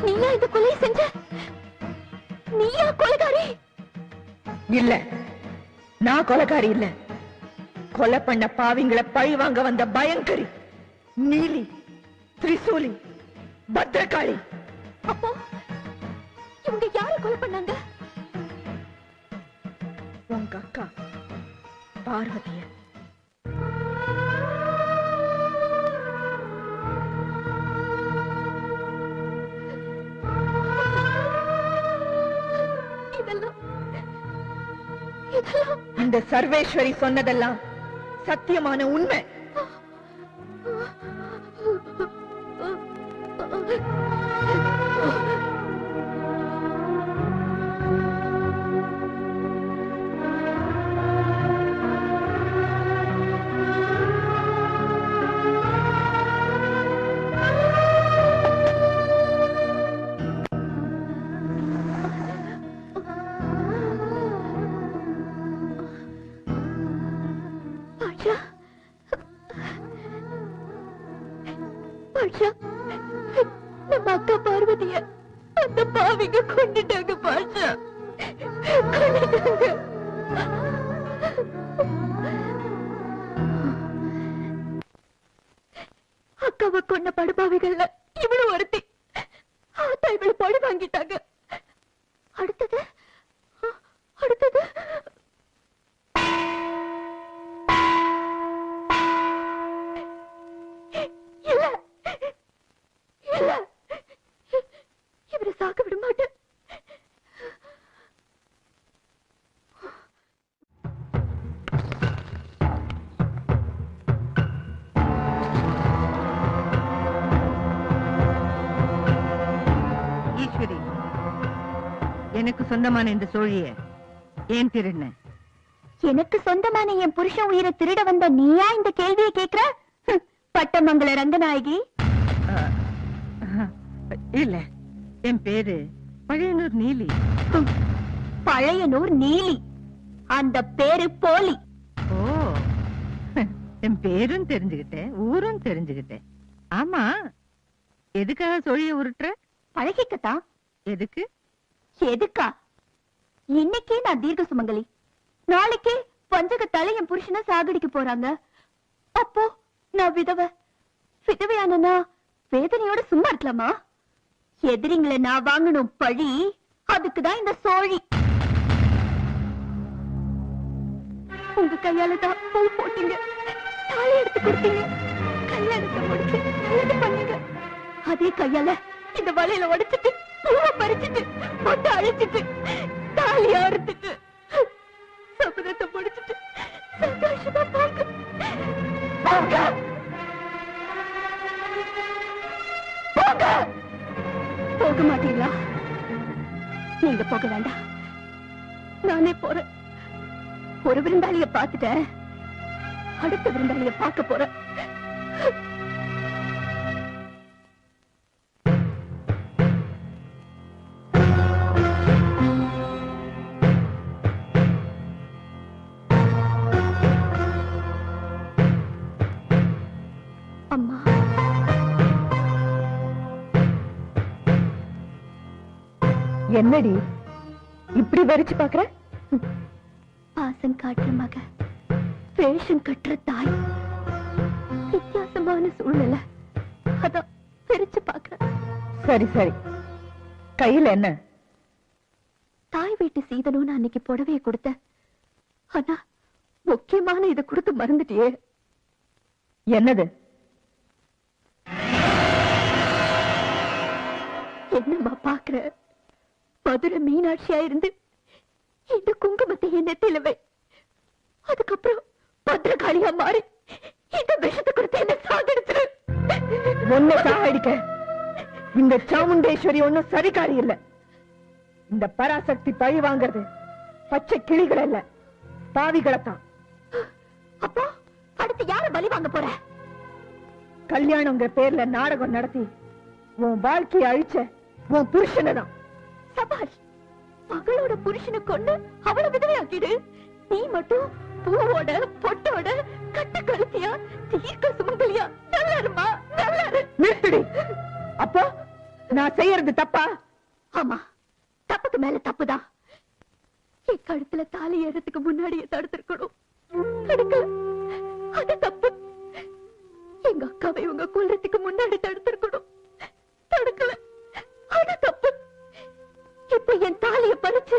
நீயா இந்த கொலை செஞ்ச? நீயா கொலைகாரி? இல்ல, நான் கொலைகாரி இல்ல. கொலை பண்ண பாவிங்களை பழி வாங்க வந்த பயங்கரி நீலி, திரிசூலி, பத்ரகாளி. அப்போ இவங்க யார கொலை பண்ணாங்க? உங்க அக்கா பார்வதிய. இந்த சர்வேஸ்வரி சொன்னதெல்லாம் சத்தியமான உண்மை. நம்ம அக்கா பார்வதிய அந்த பாவிங்க கொண்டுட்டாங்க பாஷா. அக்காவை கொண்ட படுபாவிகள்ல இவ்வளவு ஒருத்தி. ஆத்தா இவளை பழி வாங்கிட்டாங்க. அடுத்தது அடுத்தது எனக்கு சொந்தமான இந்த சோழிய ஏன் திருடின? எனக்கு சொந்தமான என் புருஷன் உயிரை திருட வந்த நீயா இந்த கேள்வியை கேக்குற? பட்டமங்கல ரங்கநாயகி. இல்ல, என் பேரு பழையனூர் நீலி. பழையனூர் நீலி? அந்த பேரு போலி. ஓ, என் பேரும் தெரிஞ்சுக்கிட்டேன், ஊரும் தெரிஞ்சுக்கிட்டேன். ஆமா, எதுக்காக சோழிய உருட்டுற? பழகிக்கத்தான். எதுக்கு? எதுக்கா? இன்னைக்கே நான் தீர்க்க சுமங்கலி, நாளைக்கே பஞ்சகத்தால என் புருஷனை சாகடிக்க போறாங்க. அப்போ நான் விதவையானா வேதனையோட சும்மா இருக்கலாமா? எதிரிங்களை நான் வாங்கணும் பழி, அதுக்குதான் இந்த சோழி. உங்க கையால தான் பூ போட்டீங்க, தாலி எடுத்து கொடுத்தீங்க, கல்யாணத்தை முடிச்சு நல்லது பண்ணீங்க. அதே கையால இந்த வலையில உடைச்சிட்டு பூவை பறிச்சிட்டு பொட்டு அழைச்சிட்டு தாலி அறுத்துட்டு சபதத்தை முடிச்சிட்டு சந்தோஷமா போங்க. போக மாட்டீங்களா? நீங்க போக வேண்டாம், நானே போறேன். ஒரு விருந்தாளிய பார்த்துட்டேன், அடுத்த விருந்தாளிய பார்க்க போறேன். அம்மா, என்னடி இப்படி வரிச்சு பாக்குற? பாசம் காட்டுற மக, வேஷம் கட்டுற தாய், வித்தியாசமான சூழ்நிலை, அதான் பிரிச்சு பாக்குற. சரி சரி, கையில என்ன? தாய் வீட்டு சீதனும் அன்னைக்கு புடவையை கொடுத்த, ஆனா முக்கியமான இதை கொடுத்து மறந்துட்டியே. என்னது? என்னம்மா பாக்குற? மதுரை மீனாட்சியா இருந்து இந்த குங்குமத்தை என் நெத்தியில வை, அதுக்கப்புறம் பத்திரகாளியா மாறி இந்த விஷத்தை கொடுத்து என்ன சாகடிச்சிரு. ஒன்ன சாகடிக்க இந்த சாமுண்டேஸ்வரி ஒன்னும் சரிகாரி இல்ல. இந்த பராசக்தி பழி வாங்குறது பச்சை கிளிகள் அல்ல, பாவிகளைத்தான். அப்போ அடுத்து யார பலி வாங்க போற? கல்யாணங்கிற பேர்ல நாடகம் நடத்தி உன் வாழ்க்கையை அழிச்ச உன் புருஷனதான். சபாஷ், மகளோட புருஷனை கொண்டு அவளை விதவையாக்கிடு. நீ மட்டும் பூவோட பொட்டோட கட்ட கழுத்தியா தீர்க்க சுமங்கலியா நல்லா இருமா, நல்லா இரு. நிறுத்துடி. அப்போ நான் செய்யறது தப்பா? ஆமா, தப்புக்கு மேல தப்புதான். என் கழுத்துல தாலி ஏறதுக்கு முன்னாடியே தடுத்திருக்கணும், தடுக்கல, அது தப்பு. எங்க அக்காவை உங்க கொல்றதுக்கு முன்னாடி தடுத்திருக்கணும், தடுக்கல, அது தப்பு. இப்ப என் தாலிய பறிச்சு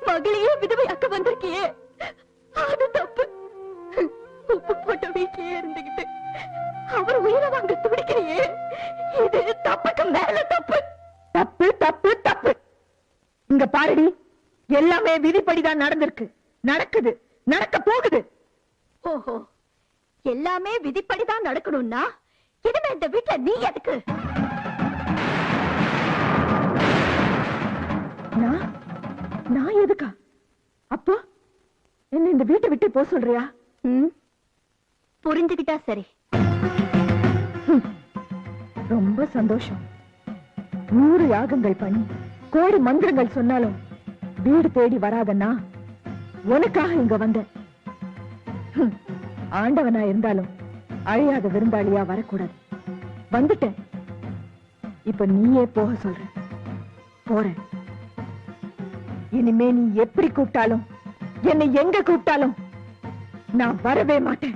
மகளையே விதவையாக்க வந்திருக்கியே, அது தப்பு. உப்பு போட்ட வீட்டிலேயே இருந்துகிட்டு அவர் உயிரை வாங்க துடிக்கிறியே, இது தப்புக்கு மேல தப்பு. தப்பு தப்பு தப்பு. இங்க பாருடி, எல்லாமே விதிப்படிதான் நடந்திருக்கு, நடக்குது, நடக்க போகுது. ஓஹோ, எல்லாமே விதிப்படிதான் நடக்கணும்னா இனிமே இந்த வீட்டுல நீ எதுக்கு? நான் எதுக்கா? அப்போ என்ன இந்த வீட்டை விட்டு போக சொல்றியா? புரிஞ்சுக்கிட்டா சரி. ரொம்ப சந்தோஷம். 100 யாகங்கள் பண்ணி கோடி மந்திரங்கள் சொன்னாலும் வீடு தேடி வராதன்னா உனக்காக இங்க வந்த. ஆண்டவனா இருந்தாலும் அழியாத விருந்தாளியா வரக்கூடாது. வந்துட்டேன், இப்ப நீயே போக சொல்ற. போறேன். இனிமே நீ எப்படி கூப்பிட்டாலும், என்னை எங்க கூப்பிட்டாலும் நான் வரவே மாட்டேன்.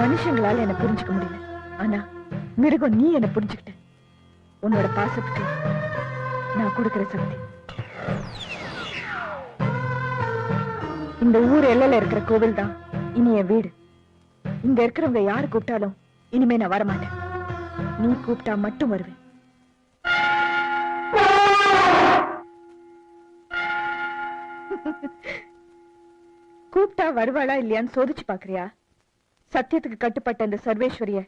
மனுஷங்களால என்ன புரிஞ்சுக்க முடியல, ஆனா மிருகம் நீ என்ன புரிஞ்சுக்கிட்ட. உன்னோட பாசத்துக்கு நான் கொடுக்கிற சக்தி. இந்த ஊர் எல்லையில இருக்கிற கோவில் தான் இனி என் வீடு. இங்க இருக்கிறவங்க யாரு கூப்பிட்டாலும் இனிமே நான் வரமாட்டேன். நீ கூப்பிட்டா மட்டும் வருவேன். கூப்பிட்டா வருவாளா இல்லையான்னு சோதிச்சு பாக்குறியா? சத்தியத்துக்கு கட்டுப்பட்ட இந்த சர்வேஸ்வரிய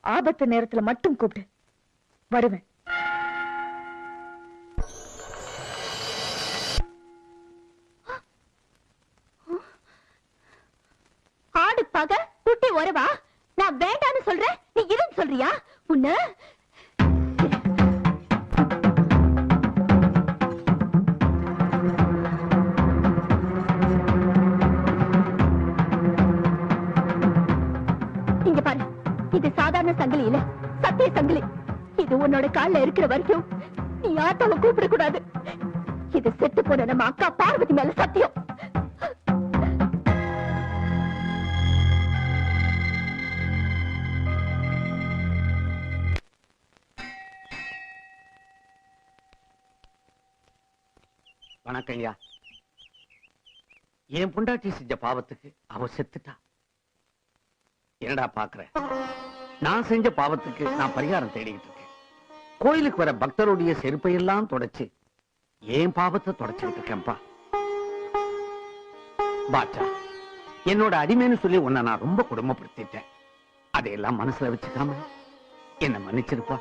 ஆபத்து நேரத்துல மட்டும் கூப்பிட்டு வருவேன். ஆடு பாக குட்டி ஒரவா? நான் வேண்டான்னு சொல்றேன், நீ இருன்னு சொல்றியா? உன்ன இங்க பாரு, இது சாதாரண சங்கிலி இல்ல, சத்திய சங்கிலி. இது உன்னோட கால்ல இருக்கிற வரைக்கும் நீ ஆட்டோவை கூப்பிட கூடாது. இது செத்து போன நம்ம அக்கா பார்வதி மேல சத்தியம். வணக்கம் ஐயா. என் பொண்டாட்டி செஞ்ச பாவத்துக்கு அவ செத்துட்டா. என்னடா பாக்குற? நான் செஞ்ச பாவத்துக்கு நான் பரிகாரம் தேடிக்கிட்டு இருக்கேன். கோயிலுக்கு வர பக்தருடைய செருப்பையெல்லாம் தொடச்சு என் பாவத்தை தொடச்சுக்கிட்டு இருக்கேன்பா. பாட்டா, என்னோட அடிமைன்னு சொல்லி உன்னை நான் ரொம்ப குடும்பப்படுத்திட்டேன். அதையெல்லாம் மனசுல வச்சுக்காம என்ன மன்னிச்சிருப்பா.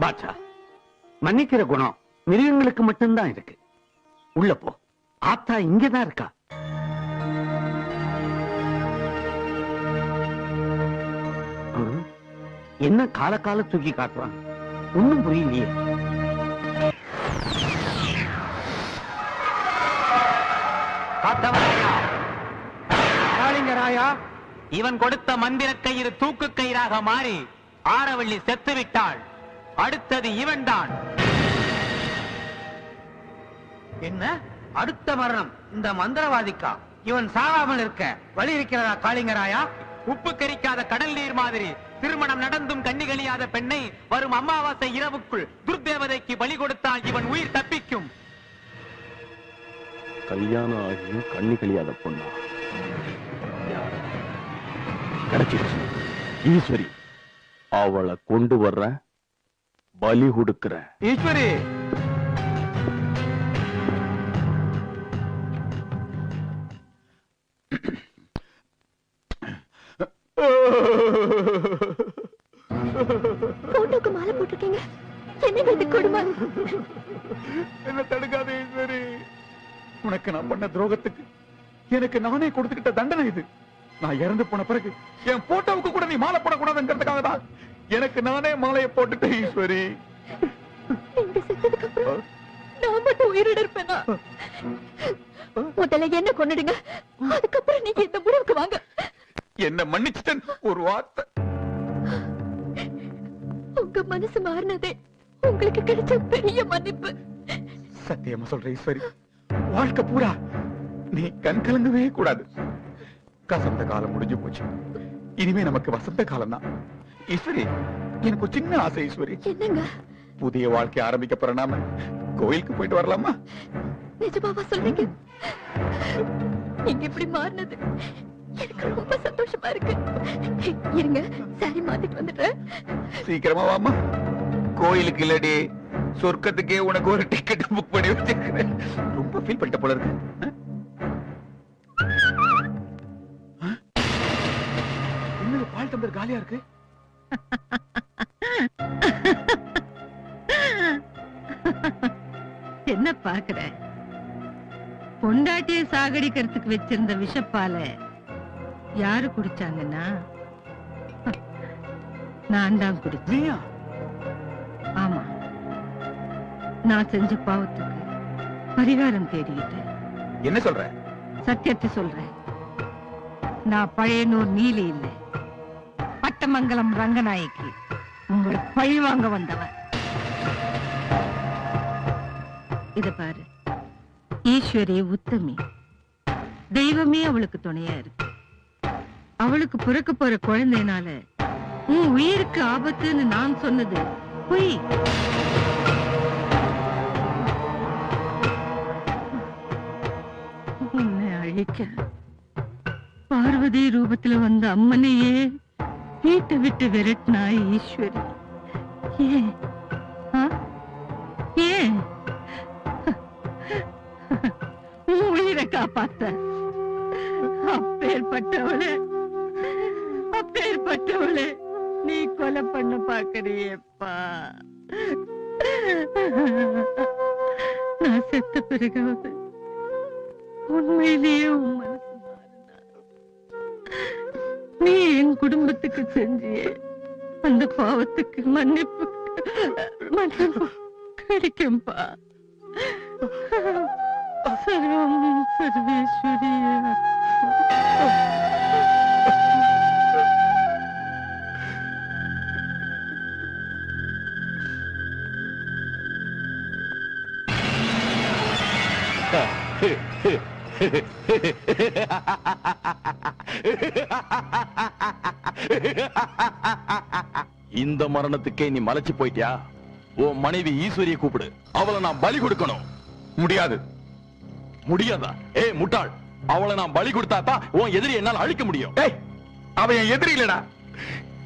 பாட்சா, மன்னிக்கிற குணம் மிருகங்களுக்கு மட்டும்தான் இருக்கு. உள்ள போ, ஆத்தா இங்கதான் இருக்கா. என்ன கால தூக்கி காட்டுறான், ஒண்ணும் புரியலையே. காளிங்கராயா, இவன் கொடுத்த மந்திர கயிறு தூக்கு கயிறாக மாறி ஆரவள்ளி செத்து விட்டாள். அடுத்தது இவன் தான். என்ன அடுத்த மரணம் இந்த மந்திரவாதிக்கா? இவன் சாகாமல் இருக்க வழி இருக்கிறதா காளிங்கராயா? உப்பு கரிக்காத கடல் நீர் மாதிரி திருமணம் நடந்தும் கண்ணி கழியாத பெண்ணை வரும் அமாவாசை இரவுக்குள் துர்தேவதைக்கு பலி கொடுத்தால் இவன் உயிர் தப்பிக்கும். கல்யாணம் ஆகியும் கண்ணி கழியாத பொண்ணா? கிடைச்சிருச்சு. ஈஸ்வரி, அவளை கொண்டு வர்ற, பலி கொடுக்கிற. ஈஸ்வரி, போட்டோக்கு மாலை போட்டிருக்கீங்க, என்ன இது கொடுமை? என்ன தடுக்காத ஈஸ்வரி. உனக்கு நான் பண்ண துரோகத்துக்கு எனக்கு நானே கொடுத்துக்கிட்ட தண்டனை இது. நான் இறந்து போன பிறகு என் போட்டோவுக்கு கூட நீ மாலை போடக்கூடாதுங்கிறதுக்காக தான் எனக்கு நானே மாலையை போட்டுட்டேன் ஈஸ்வரி. நீங்க செத்ததுக்கு அப்புறம் நான் மட்டும் உயிரோட இருப்பேனா? முதல்ல என்ன கொன்னுடுங்க, அதுக்கப்புறம் நீங்க இந்த முடிவுக்கு வாங்க. என்ன மன்னிச்சுட்டேன் ஒரு வார்த்தை. உங்க மனசு மாறினதே உங்களுக்கு கிடைச்ச பெரிய மன்னிப்பு. சத்தியமா சொல்ற ஈஸ்வரி, வாழ்க்கை பூரா நீ கண் கலங்கவே கூடாது. கசந்த காலம் முடிஞ்சு போச்சு, இனிமே நமக்கு வசந்த காலம் தான். ஈஸ்வரி, எனக்கு ஒரு சின்ன ஆசை ஈஸ்வரி. என்னங்க? புதிய வாழ்க்கை ஆரம்பிக்க போற நாம கோயிலுக்கு போயிட்டு வரலாமா? நிஜமாவா சொல்றீங்க? நீங்க இப்படி மாறினது எனக்கு ரொம்ப சந்தோஷமா இருக்கு. இருங்க, சாரி மாத்திட்டு வந்துடுறேன். சீக்கிரமா வாமா. கோயிலுக்கு இல்லடி, சொர்க்கத்துக்கே உனக்கு ஒரு டிக்கெட் புக் பண்ணி வச்சிருக்கிறேன். ரொம்ப ஃபீல் பண்ணிட்ட போல இருக்கு. என்னது பால் டம்ளர் காலியா இருக்கு? என்ன பாக்குற? பொண்டாட்டிய சாகடிக்கிறதுக்கு வச்சிருந்த விஷப்பால யாரு குடிச்சாங்கன்னா நான் தான் குடிச்சேன். ஆமா, நான் செஞ்ச பாவத்துக்கு பரிகாரம் தேடிக்கிட்டேன். என்ன சொல்ற? சத்தியத்தை சொல்றேன். நான் பழையனூர் நீலி இல்லை, பட்டமங்கலம் ரங்கநாயகி, உங்களை பழி வாங்க வந்தவன். இத பாரு, ஈஸ்வரி உத்தமி, தெய்வமே அவளுக்கு துணையா இருக்கு. அவளுக்கு பிறக்க போற குழந்தைனால உன் உயிருக்கு ஆபத்துன்னு நான் சொன்னது பொய். உன்னை அழிக்க பார்வதி ரூபத்துல வந்த அம்மனையே வீட்டை விட்டு விரட்டினா ஈஸ்வரி. ஏன் உன் உயிரை காப்பாத்த அப்பேற்பட்டவளே நீ கொலை பண்ண பாக்குறியப்பா. நான் செத்த பிறகாவது உண்மையிலேயே உன் மனசு மாறினா நீ என் குடும்பத்துக்கு செஞ்சியே அந்த பாவத்துக்கு மன்னிப்பு கிடைக்கும்பா. சர்வம் சர்வேஸ்வரிய. இந்த மரணத்துக்கே நீ மலைச்சு போயிட்டியா? உன் மனைவி ஈஸ்வரியை கூப்பிடு, அவளை நான் பலி கொடுக்கணும். முடியாது. முடியாதா? ஏய் முட்டாள், அவளை நான் பலி கொடுத்தாதான் உன் எதிரி என்னால் அழிக்க முடியும். ஏய், அவ என் எதிரி இல்லடா,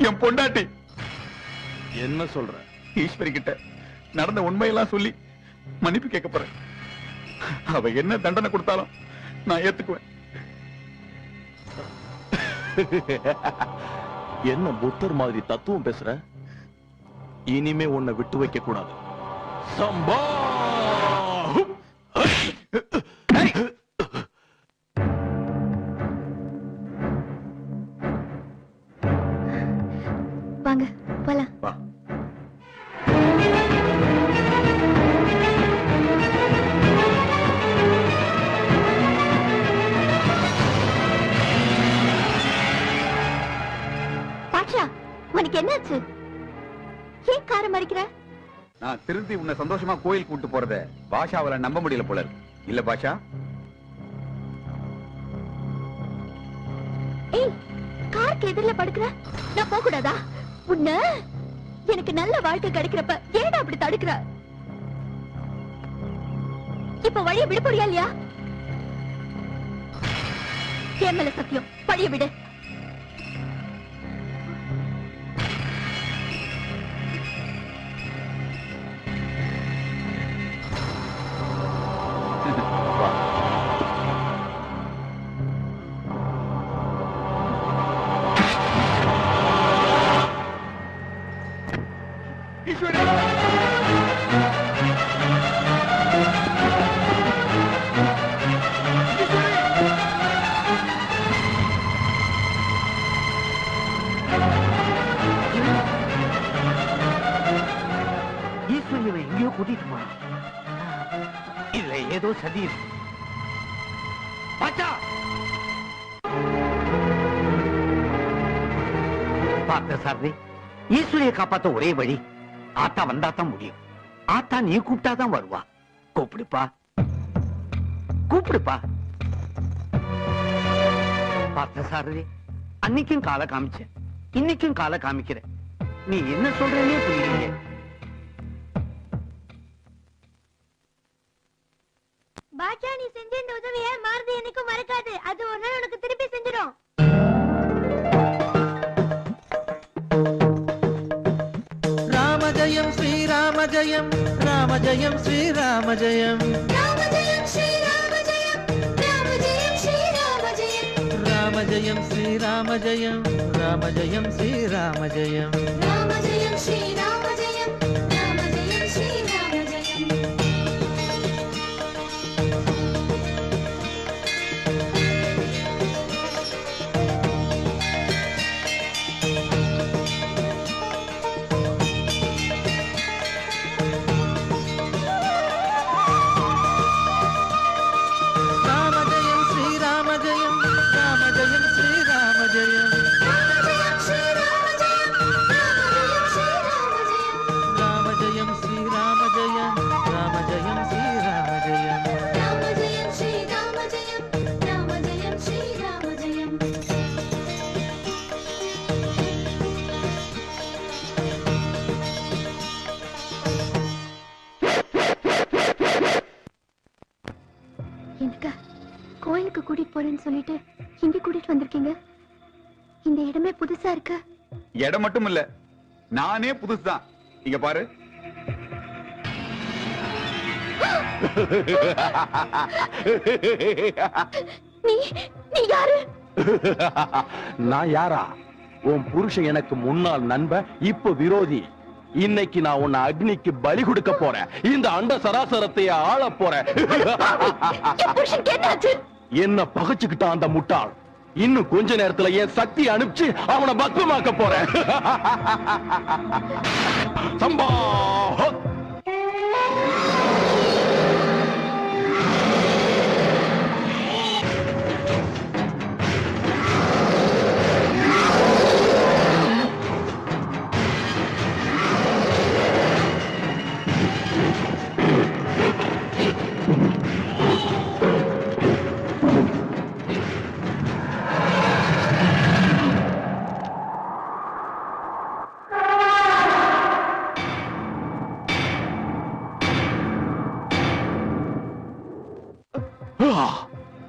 என் பொண்டாட்டி. என்ன சொல்ற? ஈஸ்வரி கிட்ட நடந்த உண்மையெல்லாம் சொல்லி மன்னிப்பு கேட்க போறேன். அவ என்ன தண்டனை கொடுத்தாலும் நான் ஏத்துக்குவேன். என்ன புத்தர் மாதிரி தத்துவம் பேசுற? இனிமே உன்னை விட்டு வைக்க கூடாது. சம்பா! வாங்க போலாம். வா. உனக்கு என்னாச்சு? ஏன் காரை மறிக்கிற? நான் திருந்தி உன்னை சந்தோஷமா கோயில் கூட்டு போறத பாஷாவால நம்ப முடியல போல இருக்கு. இல்ல பாஷா? ஏய், காருக்கு எதிரில படுக்கிற, நான் போக கூடாதா? உன்ன எனக்கு நல்ல வாழ்க்கை கிடைக்கிறப்ப ஏன் அப்படி தடுக்கிற? இப்ப வழிய விட போறியா இல்லையா? என் மேல சத்தியம், வழிய விடு. எங்கேயோ கூட்டிட்டு போனா இதுல ஏதோ சதி இருக்கு. பார்த்த சாரதி, ஈஸ்வரியை காப்பாத்த ஒரே வழி ஆத்தா வந்தாதான் முடியும். ஆத்தா நீ கூப்பிட்டாதான் வருவா. கூப்பிடுப்பா, கூப்பிடுப்பா. பார்த்த சாரதி, அன்னைக்கும் காலை காமிச்சேன், இன்னைக்கும் காலை காமிக்கிறேன். நீ என்ன சொல்றேன்னே புரியலையே. பாச்சா, நீ செஞ்ச இந்த உதவியை மாறுதி என்னைக்கும் மறக்காது. அது ஒரு நாள் உனக்கு திருப்பி செஞ்சிடும். ராமஜயம் ஸ்ரீராமஜயம், ராமஜயம் ஸ்ரீராமஜயம், ராமஜயம் ஸ்ரீராமஜயம், ராமஜயம் ஸ்ரீராமஜயம், ராமஜயம் ஸ்ரீராமஜயம், ராமஜயம் ஸ்ரீராமஜயம், ராமஜயம் ஸ்ரீராமஜயம், ராமஜயம் ஸ்ரீராமஜயம். கோயிலுக்கு கூட்டிட்டு போறேன்னு சொல்லிட்டு இங்க கூட்டிட்டு வந்திருக்கீங்க. இந்த இடமே புதுசா இருக்கு. இடம் மட்டும் இல்ல, நானே புதுசுதான். இங்க பாரு. நீ யாரு? நான் யாரா? உன் புருஷன் எனக்கு முன்னாள் நண்பன், இப்ப விரோதி. இன்னைக்கு நான் உன்னை அக்னிக்கு பலி கொடுக்க போறேன். இந்த அண்ட சராசரத்தைய ஆள போறேன். என்ன பகைச்சுக்கிட்டான் அந்த முட்டாள். இன்னும் கொஞ்ச நேரத்துல என் சக்தி அனுப்பிச்சு அவனை பக்தமாக்க போறேன். சம்பா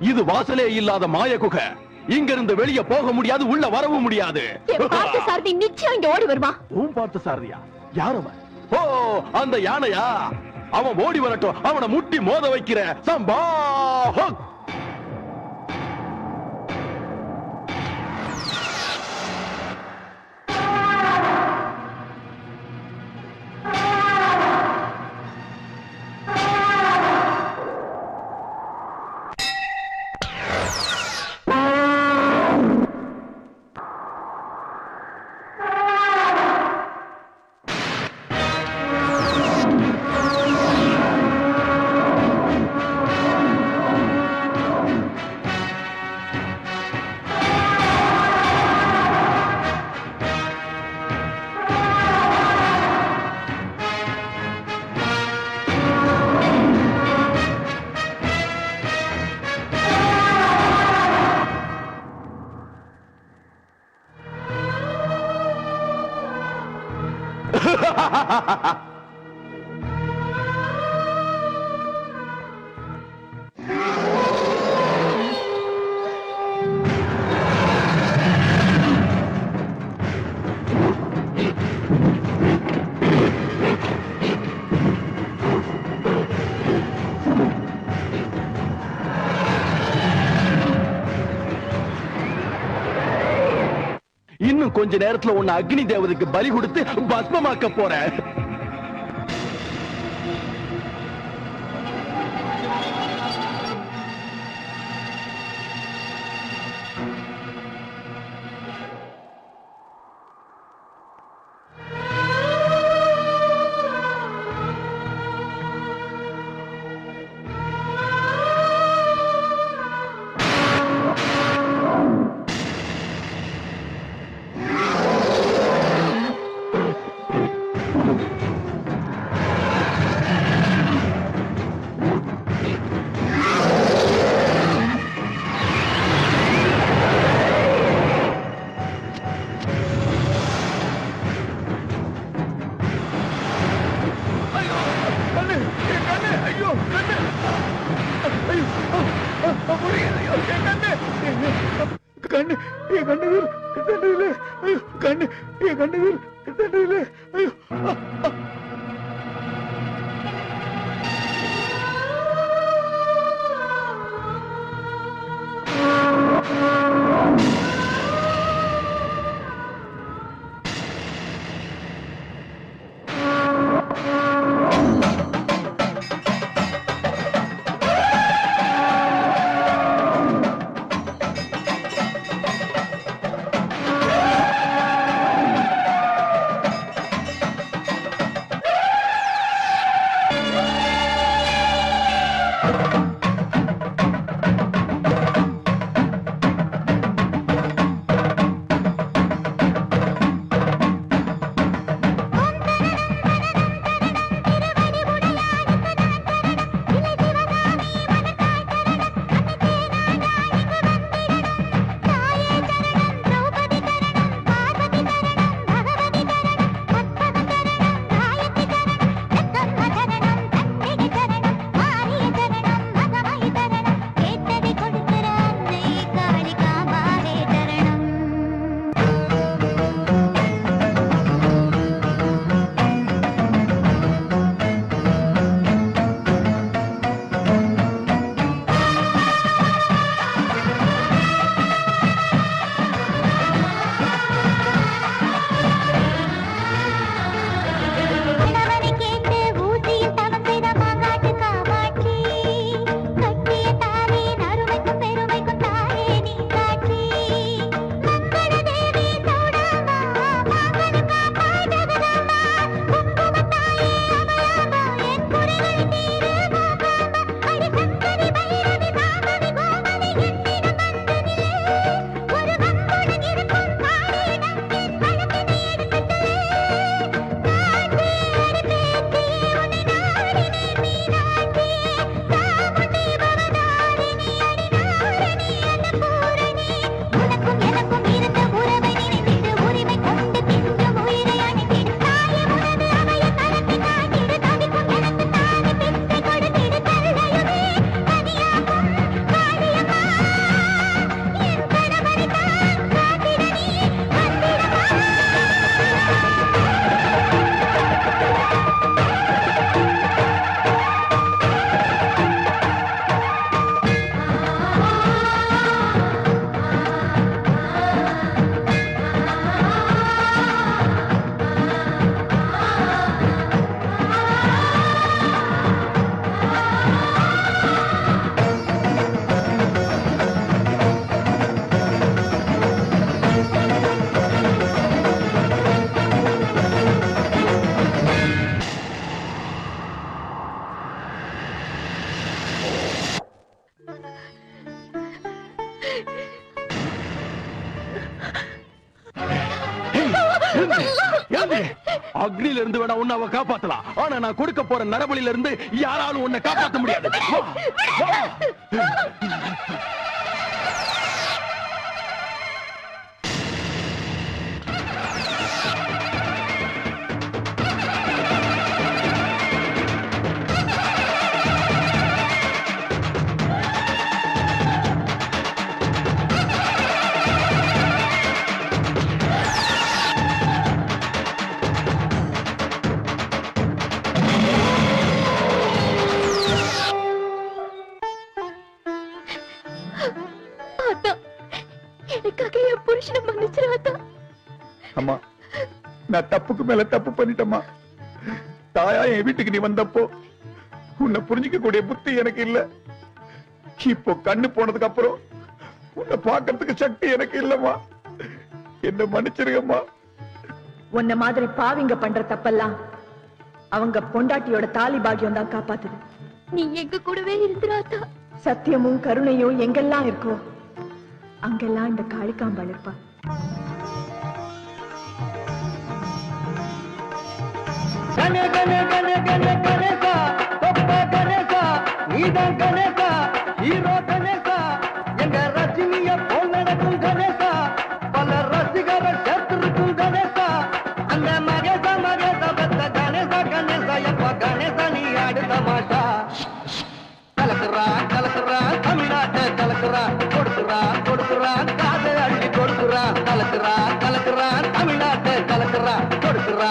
இது வாசலே இல்லாத மாய குகை. இங்க இருந்து வெளியே போக முடியாது, உள்ள வரவும் முடியாது. சாரதி நிச்சயம் இங்க ஓடி வருமா? உன் பார்த்து சாரதியா? யாரவன்? ஓ, அந்த யானையா? அவன் ஓடி வரட்டும், அவனை முட்டி மோத வைக்கிற. சம்பா இன்னும் கொஞ்ச நேரத்துல உன்னை அக்னி தேவதைக்கு பலி கொடுத்து பஸ்மமாக்க போறேன். அக்னியில இருந்து வேணா உன்னை அவ காப்பாத்தலாம், ஆனா நான் கொடுக்க போற நரபலியில இருந்து யாராலும் உன்னை காப்பாத்த முடியாது. அம்மா, நான் தப்புக்கு மேல தப்பு பண்ணிட்டேம்மா. தாயா என் வீட்டுக்கு நீ வந்தப்போ உன்னை புரிஞ்சிக்க கூடிய புத்தி எனக்கு இல்ல. இப்போ கண்ணு போனதுக்கு அப்புறம் உன்னை பாக்குறதுக்கு சக்தி எனக்கு இல்லம்மா. என்ன மன்னிச்சிருக்கம்மா. உன்ன மாதிரி பாவிங்க பண்ற தப்பெல்லாம் அவங்க பொண்டாட்டியோட தாலி பாக்கியம் தான் காப்பாத்துது. நீ எங்க கூடவே இருந்துராத்தா. சத்தியமும் கருணையும் எங்கெல்லாம் இருக்கோ அங்கெல்லாம் இந்த காளிகாம்பாள் இருப்பா. கணே கணே கணே கணே கணேசா, தொப்ப கணேசா, நீதான் கணேசா, ஹீரோ கணேசா, எங்க ரஜினிய போல் நடக்கும் கணேசா, பல ரசிகர்கள் சேர்த்திருக்கும் கணேசா, அந்த மகேசா மகேசா பெத்த கணேசா கணேசா, எப்ப கணேசா நீ அடுத்த மாட்டா. கலக்குறா கலக்குறா தமிழ்நாட்டை கலக்குறா, கொடுக்குறா கொடுக்குறா காதை அள்ளி கொடுக்குறா, கலக்குறா கலக்குறா தமிழ்நாட்டை கலக்குறா, கொடுக்குறா